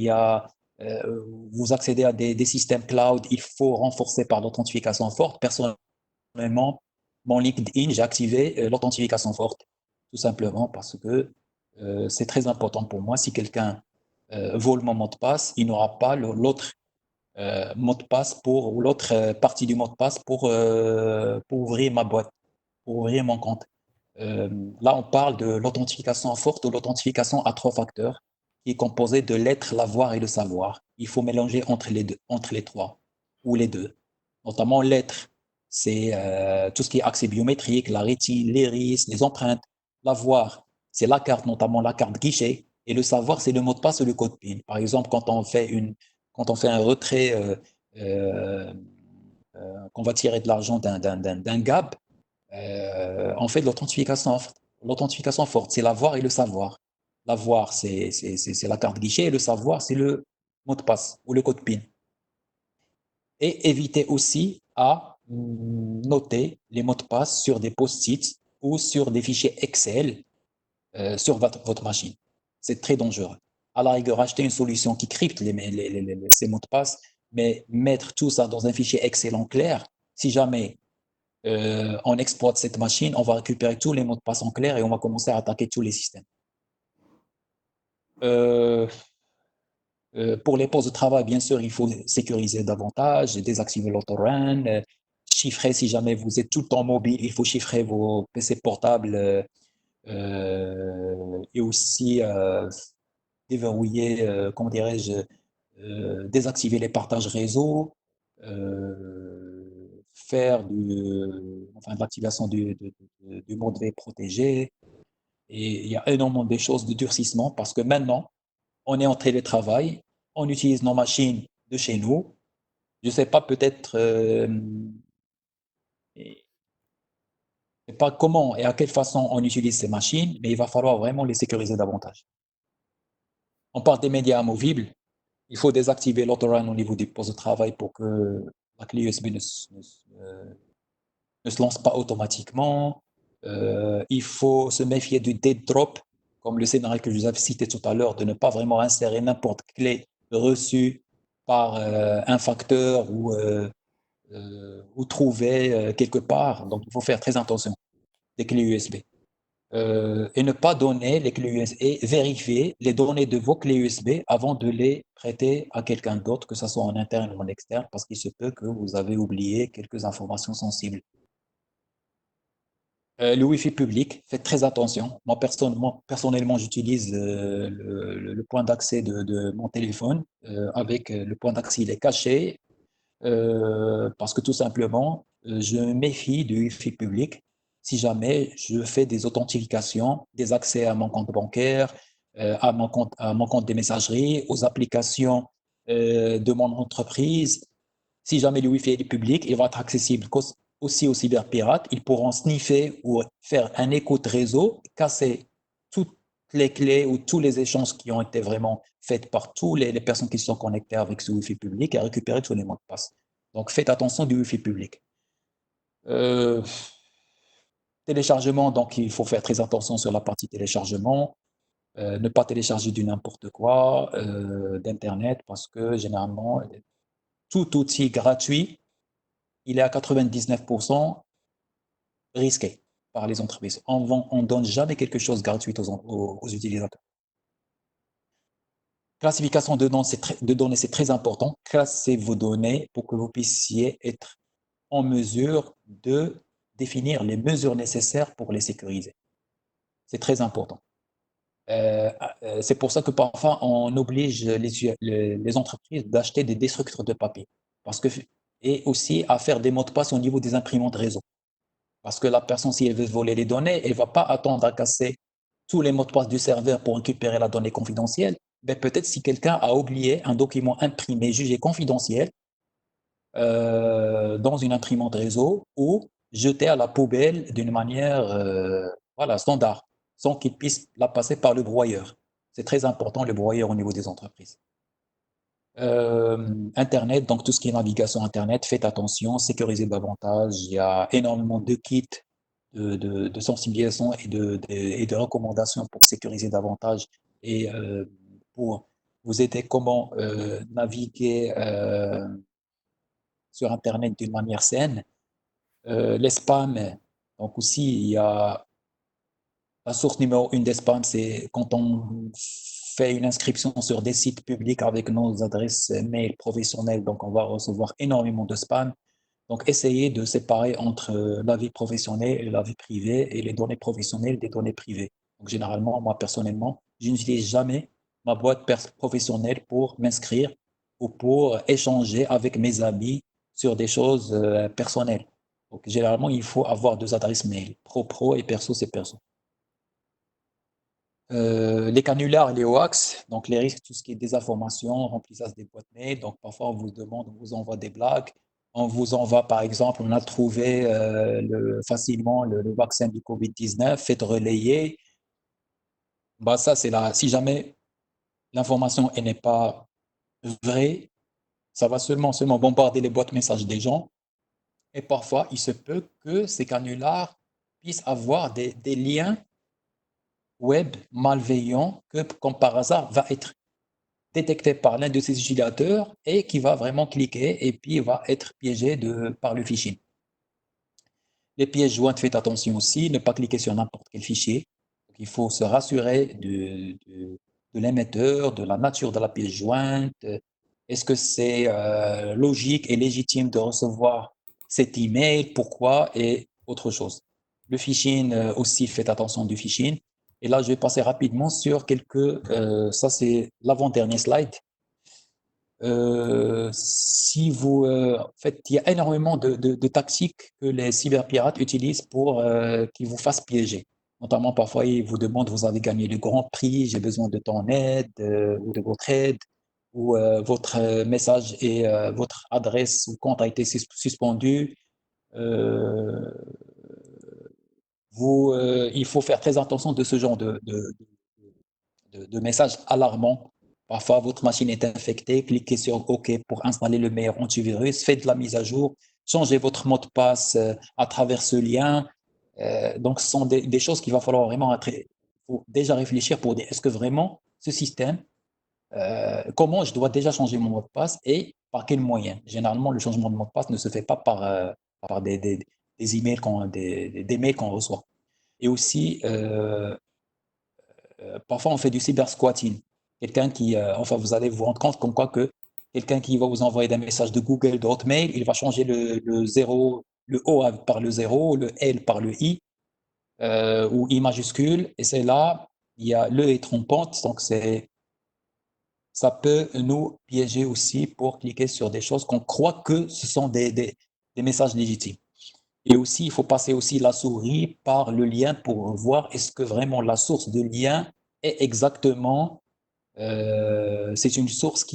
vous accédez à des systèmes cloud, il faut renforcer par l'authentification forte. Personnellement, mon LinkedIn, j'ai activé l'authentification forte, tout simplement parce que c'est très important pour moi. Si quelqu'un vole mon mot de passe, il n'aura pas l'autre mot de passe ou l'autre partie du mot de passe pour ouvrir ma boîte, pour ouvrir mon compte. Euh, Là, on parle de l'authentification forte ou l'authentification à trois facteurs, qui est composée de l'être, l'avoir et le savoir. Il faut mélanger entre les deux, entre les trois, ou les deux. Notamment l'être, c'est tout ce qui est accès biométrique, la rétine, l'iris, les empreintes. L'avoir, c'est la carte, notamment la carte guichet. Et le savoir, c'est le mot de passe ou le code PIN. Par exemple, quand on fait un retrait, euh, qu'on va tirer de l'argent d'un GAB, on fait de l'authentification forte, c'est l'avoir et le savoir. L'avoir, c'est la carte guichet et le savoir, c'est le mot de passe ou le code PIN. Et éviter aussi à noter les mots de passe sur des post-it ou sur des fichiers Excel sur votre machine. C'est très dangereux. À la rigueur, acheter une solution qui crypte ces mots de passe, mais mettre tout ça dans un fichier Excel en clair, si jamais on exploite cette machine, on va récupérer tous les mots de passe en clair et on va commencer à attaquer tous les systèmes. Euh, pour les postes de travail, bien sûr, il faut sécuriser davantage, désactiver l'autorun, chiffrer si jamais vous êtes tout le temps mobile, il faut chiffrer vos PC portables et aussi déverrouiller, comment dirais-je, désactiver les partages réseau. faire de l'activation du mode V protégé. Et il y a énormément de choses de durcissement parce que maintenant, on est en télétravail, on utilise nos machines de chez nous. Je ne sais pas peut-être pas comment et à quelle façon on utilise ces machines, mais il va falloir vraiment les sécuriser davantage. On parle des médias amovibles. Il faut désactiver l'autorun au niveau du poste de travail pour que la clé USB ne se lance pas automatiquement. Il faut se méfier du dead drop, comme le scénario que je vous avais cité tout à l'heure, de ne pas vraiment insérer n'importe quelle clé reçue par un facteur ou trouvée quelque part. Donc, il faut faire très attention des clés USB. Et ne pas donner les clés USB et vérifier les données de vos clés USB avant de les prêter à quelqu'un d'autre, que ce soit en interne ou en externe, parce qu'il se peut que vous avez oublié quelques informations sensibles. Le Wi-Fi public, faites très attention. Moi, personnellement, j'utilise le point d'accès de mon téléphone avec le point d'accès, il est caché parce que tout simplement, je me méfie du Wi-Fi public si jamais je fais des authentifications, des accès à mon compte bancaire, à mon compte des messageries, aux applications de mon entreprise. Si jamais le Wi-Fi est public, il va être accessible aussi aux cyberpirates. Ils pourront sniffer ou faire un écho de réseau, casser toutes les clés ou tous les échanges qui ont été vraiment faits par toutes les personnes qui sont connectées avec ce Wi-Fi public et récupérer tous les mots de passe. Donc faites attention du Wi-Fi public. Euh, Téléchargement, donc il faut faire très attention sur la partie téléchargement. Ne pas télécharger du n'importe quoi d'Internet parce que généralement, tout outil gratuit il est à 99% risqué par les entreprises. On ne donne jamais quelque chose gratuit aux utilisateurs. Classification de données, c'est très important. Classez vos données pour que vous puissiez être en mesure de définir les mesures nécessaires pour les sécuriser. C'est très important. C'est pour ça que parfois on oblige les entreprises d'acheter des destructeurs de papier parce que, et aussi à faire des mots de passe au niveau des imprimantes réseau. Parce que la personne, si elle veut voler les données, elle ne va pas attendre à casser tous les mots de passe du serveur pour récupérer la donnée confidentielle. Mais peut-être si quelqu'un a oublié un document imprimé jugé confidentiel dans une imprimante réseau ou jeté à la poubelle d'une manière voilà, standard, sans qu'il puisse la passer par le broyeur. C'est très important le broyeur au niveau des entreprises. Internet, donc tout ce qui est navigation Internet, faites attention, sécurisez davantage. Il y a énormément de kits de sensibilisation et de recommandations pour sécuriser davantage et pour vous aider comment naviguer sur Internet d'une manière saine. Les spams, donc aussi, il y a la source numéro une des spams, c'est quand on fait une inscription sur des sites publics avec nos adresses mail professionnelles, donc on va recevoir énormément de spam. Donc, essayez de séparer entre la vie professionnelle et la vie privée et les données professionnelles des données privées. Donc, généralement, moi, personnellement, je n'utilise jamais ma boîte professionnelle pour m'inscrire ou pour échanger avec mes amis sur des choses personnelles. Donc, généralement, il faut avoir deux adresses mail, pro et perso, c'est perso. Les canulars et les hoax, donc les risques, tout ce qui est désinformation, remplissage des boîtes mail. Donc parfois on vous demande, on vous envoie des blagues. On vous envoie par exemple, on a trouvé facilement le vaccin du Covid-19, faites relayer. Bah, ça, c'est là. Si jamais l'information n'est pas vraie, ça va seulement bombarder les boîtes messages des gens. Et parfois, il se peut que ces canulars puissent avoir des liens web malveillants que, comme par hasard, va être détecté par l'un de ses utilisateurs et qui va vraiment cliquer et puis va être piégé par le phishing. Les pièges jointes, faites attention aussi, ne pas cliquer sur n'importe quel fichier. Donc, il faut se rassurer de l'émetteur, de la nature de la pièce jointe. Est-ce que c'est logique et légitime de recevoir cet email? Pourquoi? Et autre chose. Le phishing aussi, faites attention du phishing. Et là, je vais passer rapidement sur ça c'est l'avant-dernier slide. si vous, en fait, il y a énormément de tactiques que les cyberpirates utilisent pour qu'ils vous fassent piéger. Notamment, parfois, ils vous demandent, vous avez gagné le grand prix, j'ai besoin de ton aide ou de votre aide, ou votre message et votre adresse ou compte a été suspendu. Euh, il faut faire très attention de ce genre de messages alarmants. Parfois, votre machine est infectée, cliquez sur OK pour installer le meilleur antivirus, faites de la mise à jour, changez votre mot de passe à travers ce lien. Donc, ce sont des choses qu'il va falloir vraiment faut déjà réfléchir pour dire est-ce que vraiment ce système, comment je dois déjà changer mon mot de passe et par quels moyens. Généralement, le changement de mot de passe ne se fait pas par des emails des mails qu'on reçoit. Et aussi, parfois, on fait du cyber-squatting. Quelqu'un qui, enfin, vous allez vous rendre compte comme quoi que quelqu'un qui va vous envoyer des messages de Google, de Hotmail, il va changer le 0, le O par le 0, le L par le I, ou I majuscule. Et c'est là, il y a le est trompante, donc ça peut nous piéger aussi pour cliquer sur des choses qu'on croit que ce sont des messages légitimes. Et aussi, il faut passer aussi la souris par le lien pour voir est-ce que vraiment la source de lien est exactement, c'est une source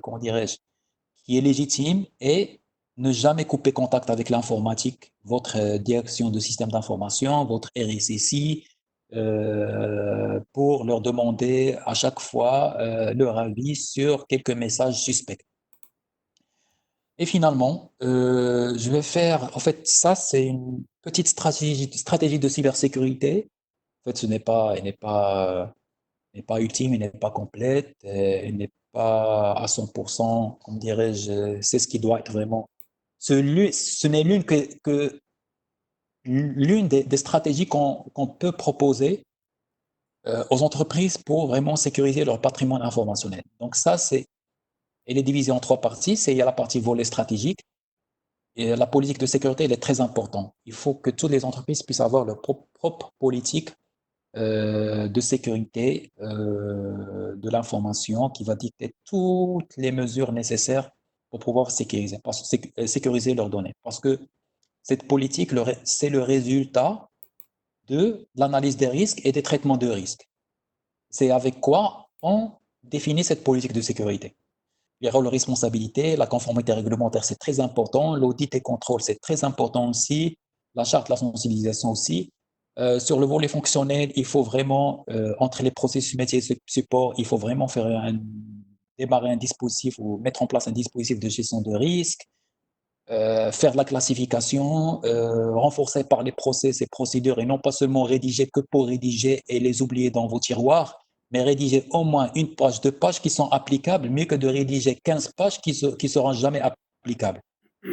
comment dirais-je, qui est légitime et ne jamais couper contact avec l'informatique, votre direction de système d'information, votre RSSI, pour leur demander à chaque fois leur avis sur quelques messages suspects. Et finalement, je vais faire, en fait, ça, c'est une petite stratégie de cybersécurité. En fait, elle n'est pas ultime, elle n'est pas complète, elle n'est pas à 100%, comme dirais-je, c'est ce qui doit être vraiment. Ce n'est que l'une des stratégies qu'on peut proposer aux entreprises pour vraiment sécuriser leur patrimoine informationnel. Donc ça, elle est divisée en trois parties. Il y a la partie volet stratégique. Et la politique de sécurité, elle est très importante. Il faut que toutes les entreprises puissent avoir leur propre politique de sécurité de l'information qui va dicter toutes les mesures nécessaires pour pouvoir sécuriser leurs données. Parce que cette politique, c'est le résultat de l'analyse des risques et des traitements de risques. C'est avec quoi on définit cette politique de sécurité. Les rôles et responsabilités, la conformité réglementaire, c'est très important. L'audit et contrôle, c'est très important aussi. La charte, la sensibilisation aussi. Sur le volet fonctionnel, il faut vraiment, entre les processus métiers et support, il faut vraiment démarrer un dispositif ou mettre en place un dispositif de gestion de risque, faire de la classification, renforcer par les process et procédures et non pas seulement rédiger que pour rédiger et les oublier dans vos tiroirs, mais rédiger au moins une page, deux pages qui sont applicables, mieux que de rédiger 15 pages qui ne seront jamais applicables.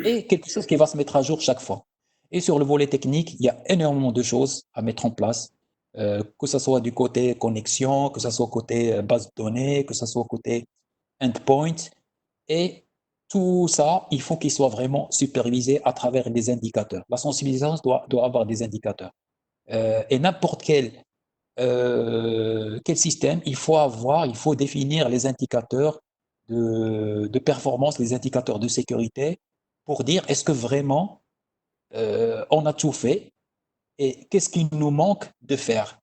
Et quelque chose qui va se mettre à jour chaque fois. Et sur le volet technique, il y a énormément de choses à mettre en place, que ce soit du côté connexion, que ce soit côté base de données, que ce soit côté endpoint. Et tout ça, il faut qu'il soit vraiment supervisé à travers des indicateurs. La sensibilisation doit avoir des indicateurs. Et n'importe quel système, il faut définir les indicateurs de performance, les indicateurs de sécurité pour dire est-ce que vraiment on a tout fait et qu'est-ce qu'il nous manque de faire.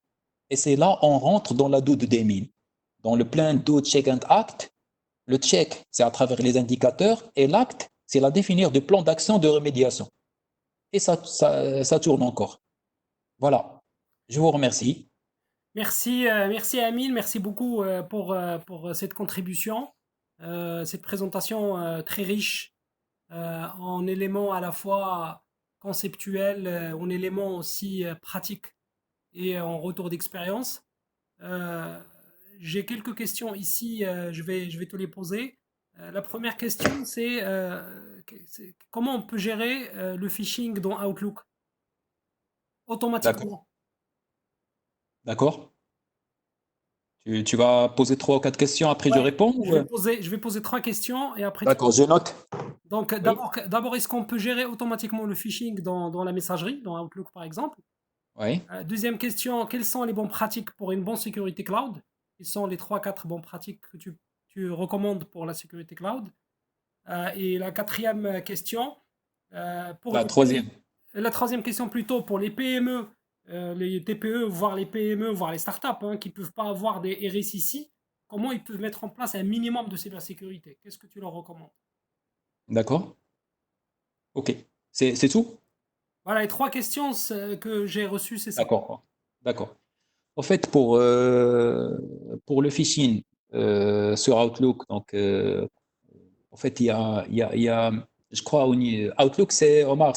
Et c'est là on rentre dans la do de Deming. Dans le plan do, check and act, le check, c'est à travers les indicateurs et l'acte, c'est la définir de plan d'action de remédiation. Et ça tourne encore. Voilà. Je vous remercie. Merci, merci Amine, merci beaucoup pour cette contribution, cette présentation très riche en éléments à la fois conceptuels, en éléments aussi pratiques et en retour d'expérience. Euh, j'ai quelques questions ici, je vais te les poser. La première question, c'est comment on peut gérer le phishing dans Outlook D'accord. automatiquement? D'accord. Tu vas poser trois ou quatre questions, après je Ouais, réponds je vais poser trois questions et après tu D'accord, je réponds. note. Donc, Oui. d'abord, est-ce qu'on peut gérer automatiquement le phishing dans la messagerie, dans Outlook par exemple? Oui. Deuxième question, quelles sont les bonnes pratiques pour une bonne sécurité cloud? Quelles sont les trois, quatre bonnes pratiques que tu tu recommandes pour la sécurité cloud? Et la quatrième question, pour La les troisième. la troisième question plutôt pour les PME, les TPE, voire les PME, voire les startups hein, qui ne peuvent pas avoir des RSIC, comment ils peuvent mettre en place un minimum de cybersécurité? Qu'est-ce que tu leur recommandes? D'accord? Ok. C'est tout? Voilà les trois questions que j'ai reçues, c'est ça. D'accord. D'accord. En fait, pour le phishing sur Outlook, donc, en fait, je crois, Outlook, c'est, Omar,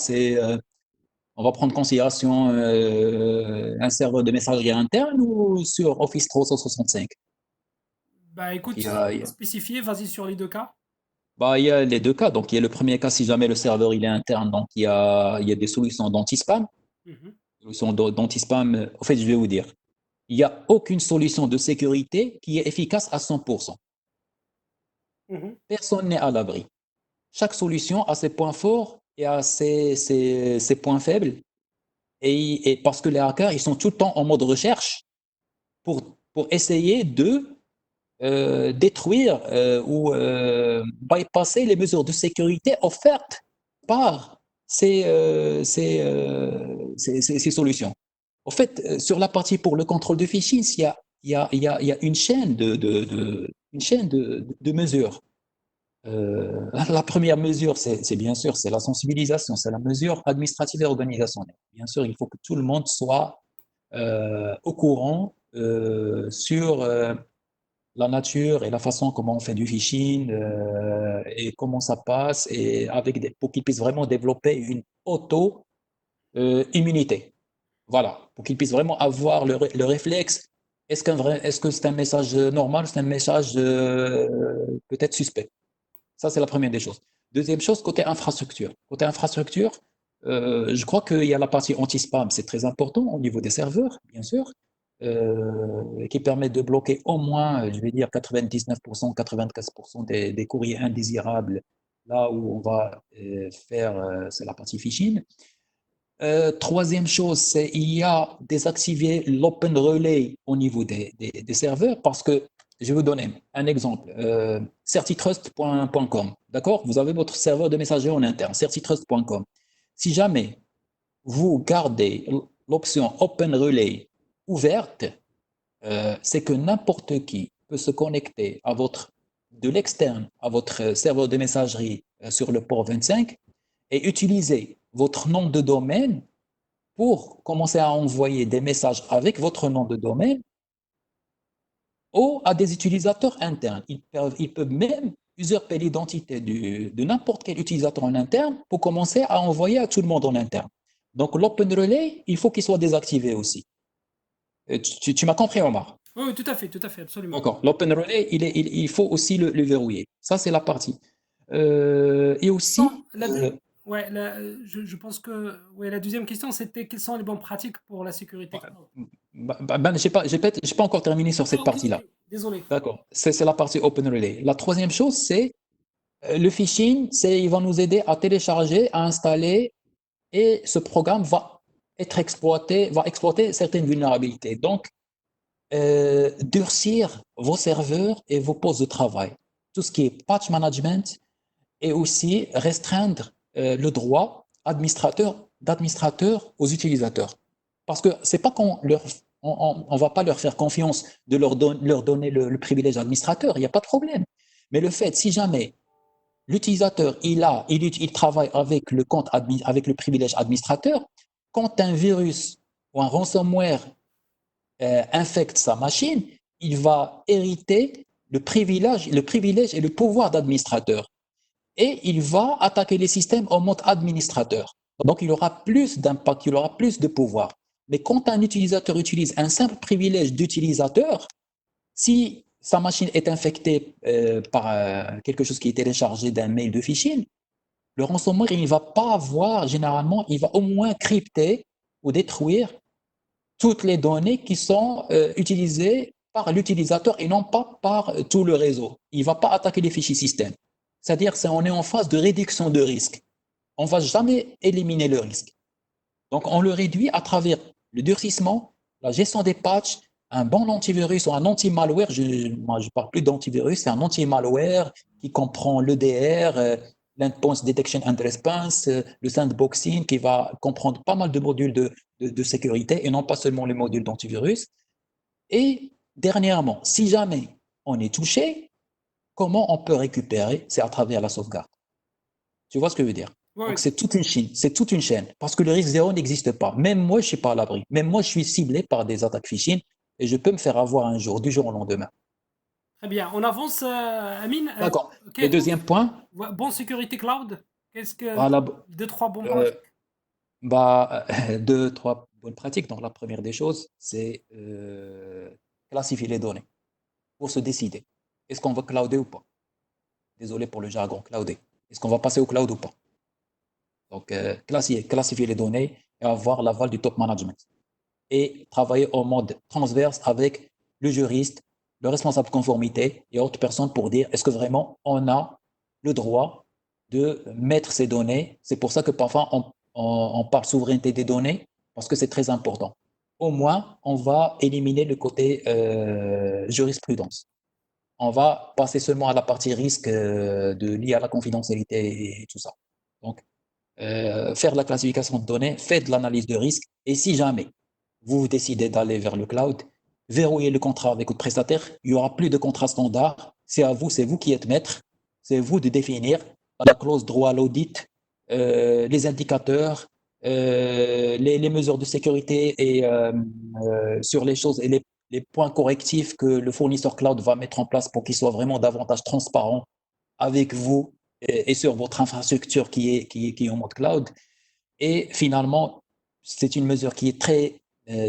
on va prendre en considération un serveur de messagerie interne ou sur Office 365? Bah Donc, écoute, si tu as spécifié, vas-y sur les deux cas. bah, il y a les deux cas. Donc, il y a le premier cas, si jamais le serveur il est interne, donc il y a des solutions d'anti-spam. Mhm, Solutions d'anti-spam, en fait, je vais vous dire, il n'y a aucune solution de sécurité qui est efficace à 100%. mhm, Personne n'est à l'abri. Chaque solution a ses points forts et a ses points faibles. Et parce que les hackers, ils sont tout le temps en mode recherche pour essayer de détruire ou bypasser les mesures de sécurité offertes par ces solutions. En fait, sur la partie pour le contrôle de phishing, il y a une chaîne de mesures. La première mesure, c'est bien sûr, c'est la sensibilisation, c'est la mesure administrative et organisationnelle. Bien sûr, il faut que tout le monde soit au courant sur la nature et la façon comment on fait du phishing et comment ça passe et pour qu'ils puissent vraiment développer une auto-immunité. Voilà, pour qu'ils puissent vraiment avoir le réflexe. Est-ce que c'est un message normal, c'est un message peut-être suspect? Ça, c'est la première des choses. Deuxième chose, côté infrastructure. Côté infrastructure, je crois qu'il y a la partie anti-spam, c'est très important au niveau des serveurs, bien sûr, qui permet de bloquer au moins, je vais dire, 99%, 95% des courriers indésirables, là où on va faire, c'est la partie phishing. Troisième chose, c'est il y a désactivé l'open relay au niveau des serveurs parce que je vais vous donner un exemple. Certitrust.com, d'accord? Vous avez votre serveur de messagerie en interne, certitrust.com. Si jamais vous gardez l'option open relay ouverte, c'est que n'importe qui peut se connecter de l'externe à votre serveur de messagerie sur le port 25 et utiliser votre nom de domaine pour commencer à envoyer des messages avec votre nom de domaine ou à des utilisateurs internes. Ils peuvent même usurper l'identité de n'importe quel utilisateur en interne pour commencer à envoyer à tout le monde en interne. Donc l'open relay, il faut qu'il soit désactivé aussi. Tu m'as compris, Omar? oui, oui, tout à fait, absolument. D'accord. L'open relay, il faut aussi le verrouiller. Ça, c'est la partie. Et Non, aussi, ouais, je pense que ouais, la deuxième question, c'était quelles sont les bonnes pratiques pour la sécurité cloud? j'ai pas encore terminé sur cette Oh, partie-là. désolé, désolé. D'accord. C'est la partie Open Relay. La troisième chose, c'est le phishing, il va nous aider à télécharger, à installer, et ce programme va exploiter certaines vulnérabilités. Donc, durcir vos serveurs et vos postes de travail. Tout ce qui est patch management et aussi restreindre le droit d'administrateur aux utilisateurs. Parce que c'est pas on va pas leur faire confiance de leur donner le privilège administrateur, il n'y a pas de problème. Mais le fait, si jamais l'utilisateur, il travaille avec le compte avec le privilège administrateur, quand un virus ou un ransomware infecte sa machine, il va hériter le privilège et le pouvoir d'administrateur. Et il va attaquer les systèmes en mode administrateur. Donc, il aura plus d'impact, il aura plus de pouvoir. Mais quand un utilisateur utilise un simple privilège d'utilisateur, si sa machine est infectée par quelque chose qui est téléchargé d'un mail de phishing, le ransomware, il ne va pas avoir, généralement, il va au moins crypter ou détruire toutes les données qui sont utilisées par l'utilisateur et non pas par tout le réseau. Il ne va pas attaquer les fichiers système. C'est-à-dire qu'on est en phase de réduction de risque. On ne va jamais éliminer le risque. Donc, on le réduit à travers le durcissement, la gestion des patchs Un bon antivirus ou un anti-malware, moi je parle plus d'antivirus, c'est un anti-malware qui comprend l'EDR, l'Endpoint Detection and Response, le sandboxing, qui va comprendre pas mal de modules de sécurité et non pas seulement les modules d'antivirus. Et dernièrement, si jamais on est touché, comment on peut récupérer? C'est à travers la sauvegarde. Tu vois ce que je veux dire? Ouais, Donc c'est toute une chaîne, c'est toute une chaîne, parce que le risque zéro n'existe pas. Même moi, je suis pas à l'abri. Même moi, je suis ciblé par des attaques phishing et je peux me faire avoir un jour, du jour au lendemain. très bien. On avance, Amine. D'accord. Ok, Et deuxième point, ouais, bon sécurité cloud. Qu'est-ce que voilà, deux, trois bons euh, pratiques? deux, trois bonnes pratiques. Donc la première des choses, c'est classifier les données pour se décider. Est-ce qu'on va clouder ou pas? Désolé pour le jargon, clouder. Est-ce qu'on va passer au cloud ou pas? Donc classifier les données et avoir l'aval du top management. Et travailler en mode transverse avec le juriste, le responsable conformité et autres personnes pour dire est-ce que vraiment on a le droit de mettre ces données. C'est pour ça que parfois on parle souveraineté des données parce que c'est très important. Au moins, on va éliminer le côté jurisprudence. On va passer seulement à la partie risque liée à la confidentialité et tout ça. Donc, faire la classification de données, faire de l'analyse de risque, et si jamais vous décidez d'aller vers le cloud, verrouillez le contrat avec votre prestataire, il n'y aura plus de contrat standard, c'est vous qui êtes maître, c'est vous de définir la clause droit à l'audit, les indicateurs, les mesures de sécurité et sur les choses et les points correctifs que le fournisseur cloud va mettre en place pour qu'il soit vraiment davantage transparent avec vous et sur votre infrastructure qui est en mode cloud. Et finalement, c'est une mesure qui est très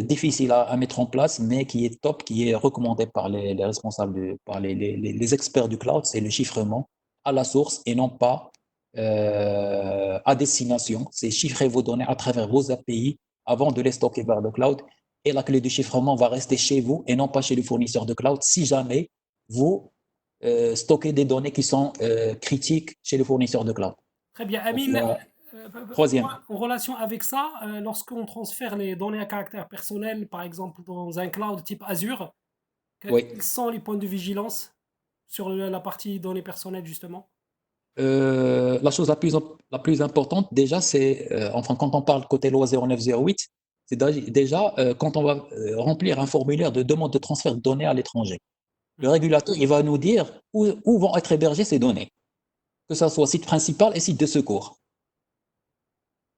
difficile à mettre en place, mais qui est top, qui est recommandée par les responsables, par les experts du cloud, c'est le chiffrement à la source et non pas à destination. C'est chiffrer vos données à travers vos API avant de les stocker vers le cloud. Et la clé du chiffrement va rester chez vous et non pas chez le fournisseur de cloud si jamais vous stocker des données qui sont critiques chez le fournisseur de cloud. Très bien. Donc, Amine, troisième. en relation avec ça, lorsqu'on transfère les données à caractère personnel, par exemple dans un cloud type Azure, Oui. quels sont les points de vigilance sur la partie données personnelles, justement? La chose la plus importante, déjà, c'est, enfin, quand on parle côté loi 0908, c'est déjà quand on va remplir un formulaire de demande de transfert de données à l'étranger. Le Mhm. régulateur, il va nous dire où vont être hébergées ces données, que ce soit site principal et site de secours.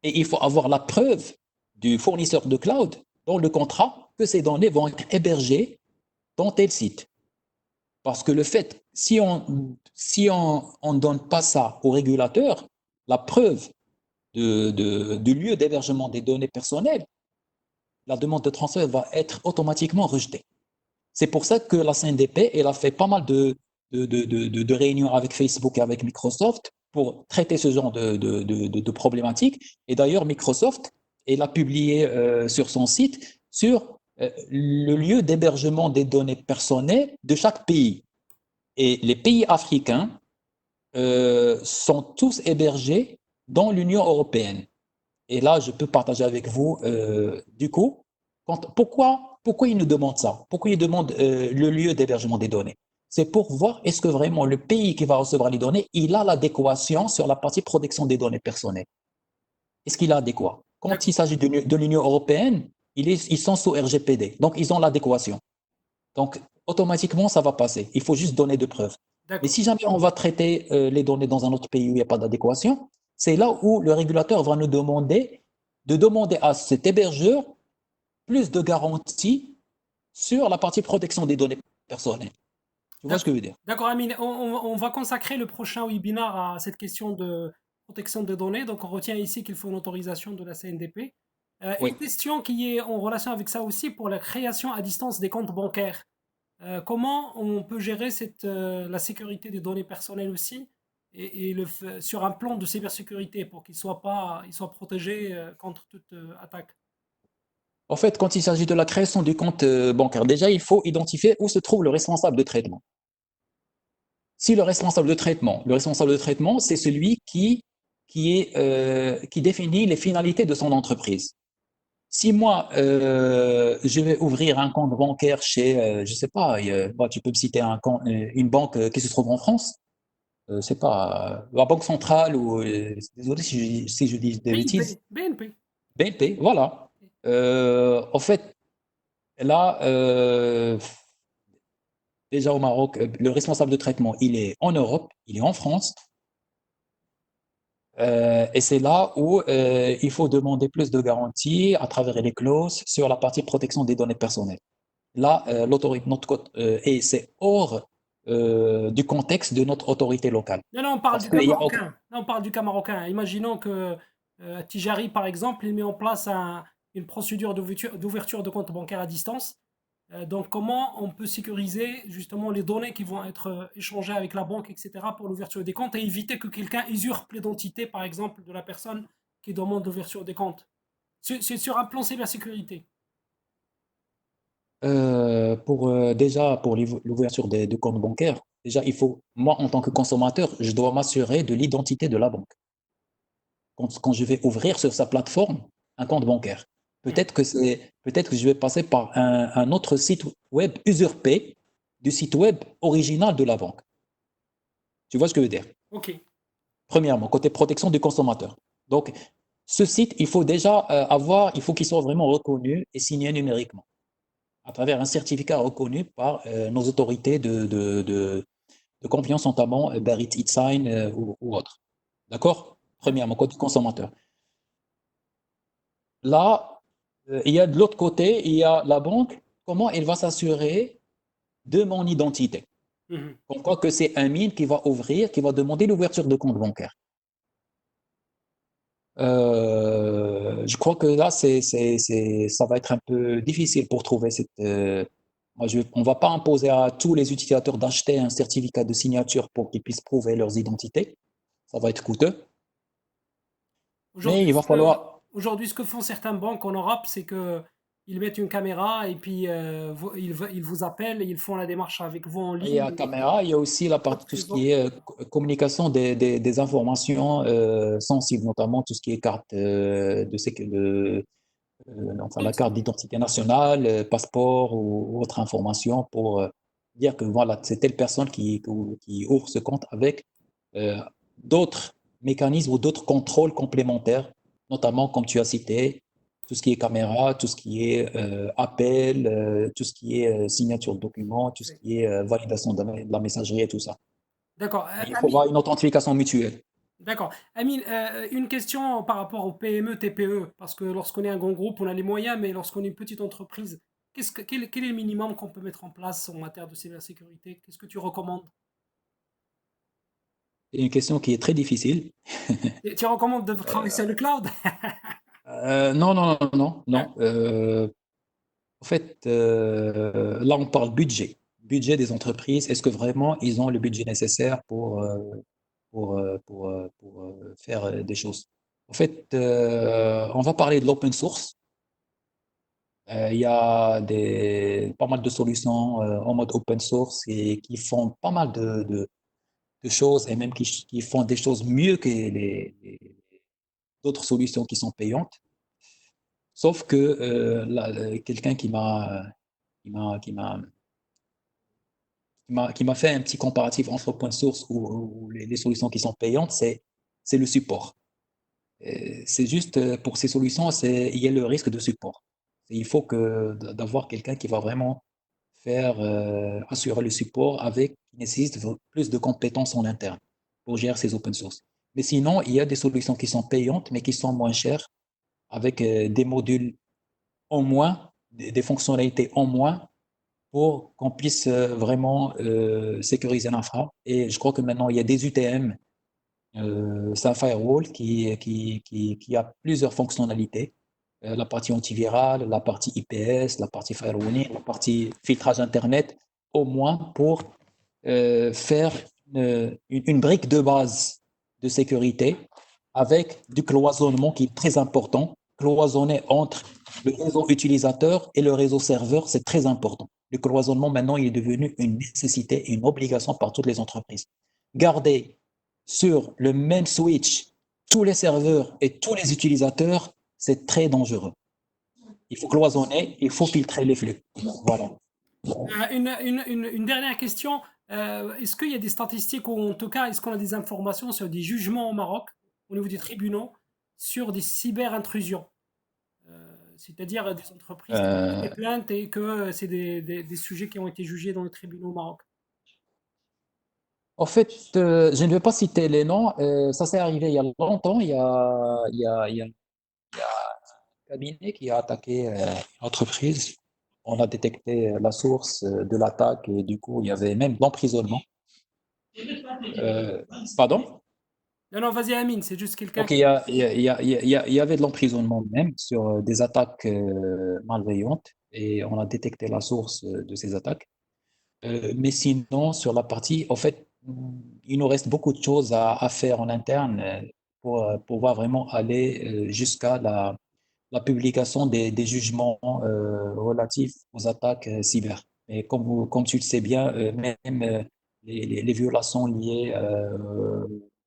Et il faut avoir la preuve du fournisseur de cloud dans le contrat que ces données vont être hébergées dans tel site. Parce que le fait, si on donne pas ça au régulateur, la preuve du lieu d'hébergement des données personnelles, la demande de transfert va être automatiquement rejetée. C'est pour ça que la CNDP, elle a fait pas mal de réunions avec Facebook et avec Microsoft pour traiter ce genre de problématiques. Et d'ailleurs, Microsoft, elle a publié sur son site sur le lieu d'hébergement des données personnelles de chaque pays. Et les pays africains sont tous hébergés dans l'Union européenne. Et là, je peux partager avec vous, du coup, pourquoi ils nous demandent ça? Pourquoi ils demandent le lieu d'hébergement des données? C'est pour voir est-ce que vraiment le pays qui va recevoir les données, il a l'adéquation sur la partie protection des données personnelles. Est-ce qu'il est adéquat? Quand il D'accord. s'agit de l'Union européenne, ils sont sous RGPD, donc ils ont l'adéquation. Donc, automatiquement, ça va passer. Il faut juste donner de preuves. Mais D'accord. si jamais on va traiter les données dans un autre pays où il n'y a pas d'adéquation, c'est là où le régulateur va nous demander de demander à cet hébergeur plus de garanties sur la partie protection des données personnelles. Tu vois ce que je veux dire? D'accord, Amine. On va consacrer le prochain webinaire à cette question de protection des données. Donc, on retient ici qu'il faut une autorisation de la CNDP. Une Oui. question qui est en relation avec ça aussi pour la création à distance des comptes bancaires. Comment on peut gérer la sécurité des données personnelles aussi sur un plan de cybersécurité pour il soit protégé contre toute attaque? En fait, quand il s'agit de la création du compte bancaire, déjà, il faut identifier où se trouve le responsable de traitement. Si le responsable de traitement, c'est celui qui définit les finalités de son entreprise. Si moi, je vais ouvrir un compte bancaire chez, je sais pas, tu peux me citer une banque qui se trouve en France, c'est pas la Banque centrale ou, désolé si je dis des bêtises, BNP, BNP. BNP, voilà. En fait, là, déjà au Maroc, le responsable de traitement, il est en Europe, il est en France, et c'est là où il faut demander plus de garanties à travers les clauses sur la partie protection des données personnelles. Là, l'autorité, et c'est hors du contexte de notre autorité locale. Non, non, on parle Parce du qu'il cas y a, marocain. Non, on parle du cas marocain. Imaginons que Tijari, par exemple, il met en place une procédure d'ouverture de compte bancaire à distance. Donc, comment on peut sécuriser justement les données qui vont être échangées avec la banque, etc., pour l'ouverture des comptes et éviter que quelqu'un usurpe l'identité, par exemple, de la personne qui demande l'ouverture des comptes. C'est sur un plan cybersécurité. déjà pour l'ouverture de comptes bancaires, déjà il faut, moi en tant que consommateur, je dois m'assurer de l'identité de la banque. Quand je vais ouvrir sur sa plateforme un compte bancaire, Mhm. peut-être que je vais passer par un autre site web usurpé du site web original de la banque. Tu vois ce que je veux dire? Ok. Premièrement, côté protection du consommateur. Donc, ce site, il faut déjà il faut qu'il soit vraiment reconnu et signé numériquement, à travers un certificat reconnu par nos autorités de confiance, notamment Berit Itsign ou autres. D'accord? D'accord. Premièrement, côté consommateur. Là, il y a de l'autre côté, il y a la banque. Comment elle va s'assurer de mon identité? Mhm. On croit que c'est un mine qui va ouvrir, qui va demander l'ouverture de compte bancaire. Je crois que là, ça va être un peu difficile pour trouver cette. On ne va pas imposer à tous les utilisateurs d'acheter un certificat de signature pour qu'ils puissent prouver leurs identités. Ça va être coûteux. Mais Aujourd'hui, il va falloir. aujourd'hui, ce que font certaines banques en Europe, c'est que ils mettent une caméra et puis ils vous appellent et ils font la démarche avec vous en Il y ligne. a caméra, il y a aussi la partie, tout ce qui est communication des informations sensibles, notamment tout ce qui est carte enfin, la carte d'identité nationale, passeport ou autre information pour dire que voilà, c'est telle personne qui ouvre ce compte avec euh, d'autres mécanismes ou d'autres contrôles complémentaires, notamment comme tu as cité, tout ce qui est caméra, tout ce qui est appel, tout ce qui est signature de documents, tout ce qui est validation de la messagerie et tout ça. D'accord. Mais il faut Amine, avoir une authentification mutuelle. d'accord. Amine, une question par rapport aux PME, TPE, parce que lorsqu'on est un grand groupe, on a les moyens, mais lorsqu'on est une petite entreprise, quel est le minimum qu'on peut mettre en place en matière de cybersécurité? Qu'est-ce que tu recommandes? C'est une question qui est très difficile. Et tu recommandes de travailler sur le cloud? Non, non, non, non, non. En fait, là, on parle budget. Budget des entreprises. Est-ce que vraiment ils ont le budget nécessaire pour faire des choses? En fait, on va parler de l'open source. Il y a pas mal de solutions en mode open source et qui font pas mal de choses et même qui font des choses mieux que d'autres solutions qui sont payantes. Sauf que quelqu'un qui m'a qui m'a qui m'a fait un petit comparatif entre open source ou les solutions qui sont payantes, c'est le support. C'est juste pour ces solutions, il y a le risque de support. Il faut d'avoir quelqu'un qui va vraiment assurer le support avec, qui nécessite plus de compétences en interne pour gérer ces open source. Mais sinon, il y a des solutions qui sont payantes, mais qui sont moins chères, avec des modules en moins, des fonctionnalités en moins, pour qu'on puisse vraiment sécuriser l'infra. Et je crois que maintenant, il y a des UTM, c'est un firewall qui a plusieurs fonctionnalités. La partie antivirale, la partie IPS, la partie firewalling, la partie filtrage Internet, au moins pour faire une brique de base de sécurité avec du cloisonnement qui est très important. Cloisonner entre le réseau utilisateur et le réseau serveur, c'est très important. Le cloisonnement, maintenant, il est devenu une nécessité et une obligation par toutes les entreprises. Garder sur le même switch tous les serveurs et tous les utilisateurs, c'est très dangereux. il faut cloisonner, il faut filtrer les flux. Voilà. Une dernière question. Est-ce qu'il y a des statistiques ou en tout cas, est-ce qu'on a des informations sur des jugements au Maroc, au niveau des tribunaux, sur des cyber-intrusions? C'est-à-dire des entreprises qui portent des Euh, plaintes et que c'est des sujets qui ont été jugés dans les tribunaux au Maroc. En fait, je ne vais pas citer les noms. Ça s'est arrivé il y a longtemps. Il y a un cabinet qui a attaqué une entreprise. On a détecté la source de l'attaque et du coup, il y avait même de l'emprisonnement. Pardon? Non, non, vas-y, Amine, c'est juste quelqu'un Donc, qui. il y avait de l'emprisonnement même sur des attaques malveillantes et on a détecté la source de ces attaques. Mais sinon, sur la partie, en fait, il nous reste beaucoup de choses à faire en interne pour pouvoir vraiment aller jusqu'à la publication des jugements relatifs aux attaques cyber. Et comme tu le sais bien, même les violations liées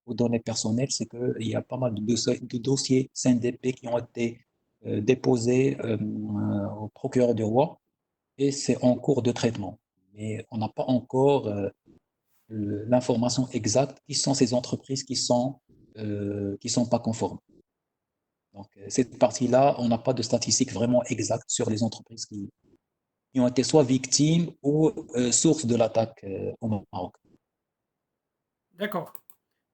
aux données personnelles, c'est qu'il y a pas mal de dossiers CNDP qui ont été déposés au procureur du roi et c'est en cours de traitement. Mais on n'a pas encore l'information exacte qui sont ces entreprises qui sont pas conformes. Donc, cette partie-là, on n'a pas de statistiques vraiment exactes sur les entreprises qui ont été soit victimes ou sources de l'attaque au Maroc. D'accord.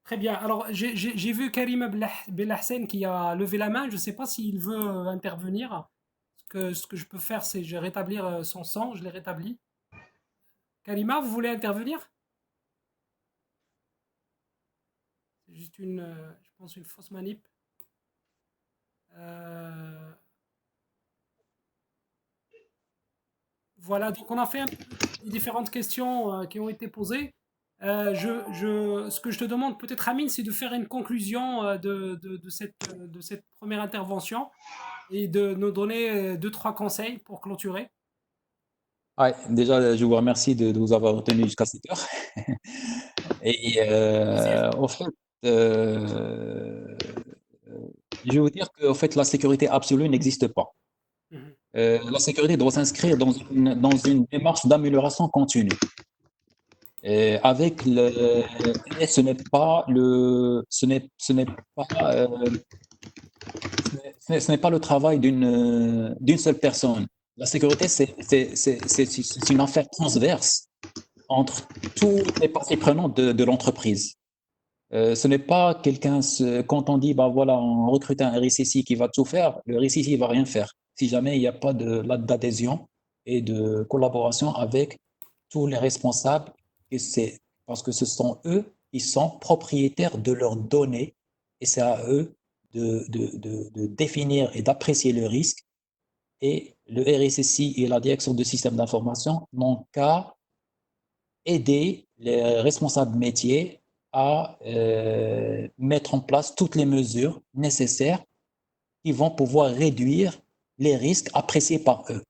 Très bien. Alors, j'ai vu Karim Belahsen qui a levé la main. Je ne sais pas s'il veut intervenir. Ce que je peux faire, c'est je rétablir son son. Je l'ai rétabli. Karima, vous voulez intervenir? C'est juste je pense, une fausse manip. Euh, voilà, donc on a fait un peu les différentes questions qui ont été posées. Ce que je te demande peut-être, Amine, c'est de faire une conclusion de cette première intervention et de nous donner deux, trois conseils pour clôturer. Ouais, déjà, je vous remercie de vous avoir retenu jusqu'à cette heure. Et Plaisir. en fait, euh, je vais vous dire que en fait, la sécurité absolue n'existe pas. Mhm. La sécurité doit s'inscrire dans une démarche d'amélioration continue. Avec et ce n'est pas le travail d'une seule personne. La sécurité, c'est une affaire transverse entre toutes les parties prenantes de l'entreprise. Ce n'est pas quand on dit, bah voilà, on recrute un RSSI qui va tout faire, le RSSI ne va rien faire. Si jamais il n'y a pas d'adhésion et de collaboration avec tous les responsables, et c'est parce que ce sont eux qui sont propriétaires de leurs données et c'est à eux de définir et d'apprécier le risque. Et le RSSI et la direction de système d'information n'ont qu'à aider les responsables métiers à mettre en place toutes les mesures nécessaires qui vont pouvoir réduire les risques appréciés par eux.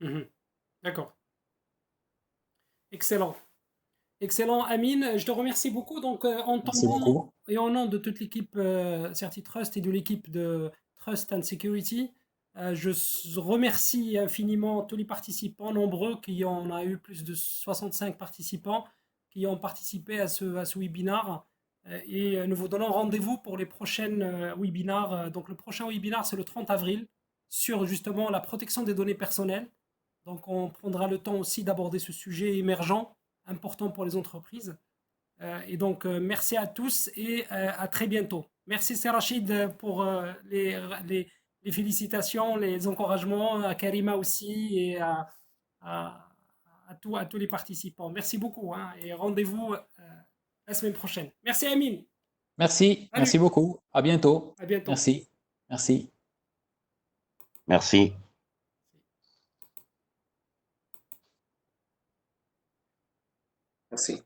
Mhm. D'accord. Excellent. Excellent, Amine. Je te remercie beaucoup. Donc, en ton Merci nom beaucoup. et au nom de toute l'équipe CertiTrust et de l'équipe de Trust and Security, remercie infiniment tous les participants nombreux qui on a eu plus de 65 participants qui ont participé à ce webinaire. Et nous vous donnons rendez-vous pour les prochaines webinars. Donc, le prochain webinar, c'est le 30 avril sur justement la protection des données personnelles. Donc, on prendra le temps aussi d'aborder ce sujet émergent important pour les entreprises. Et donc, merci à tous et à très bientôt. Merci, Serachid, pour les félicitations, les encouragements, à Karima aussi et à, à tous les participants. Merci beaucoup hein, et rendez-vous la semaine prochaine. Merci, Amine. Merci, Salut, merci beaucoup. À bientôt. à bientôt. Merci, merci. Merci. Merci.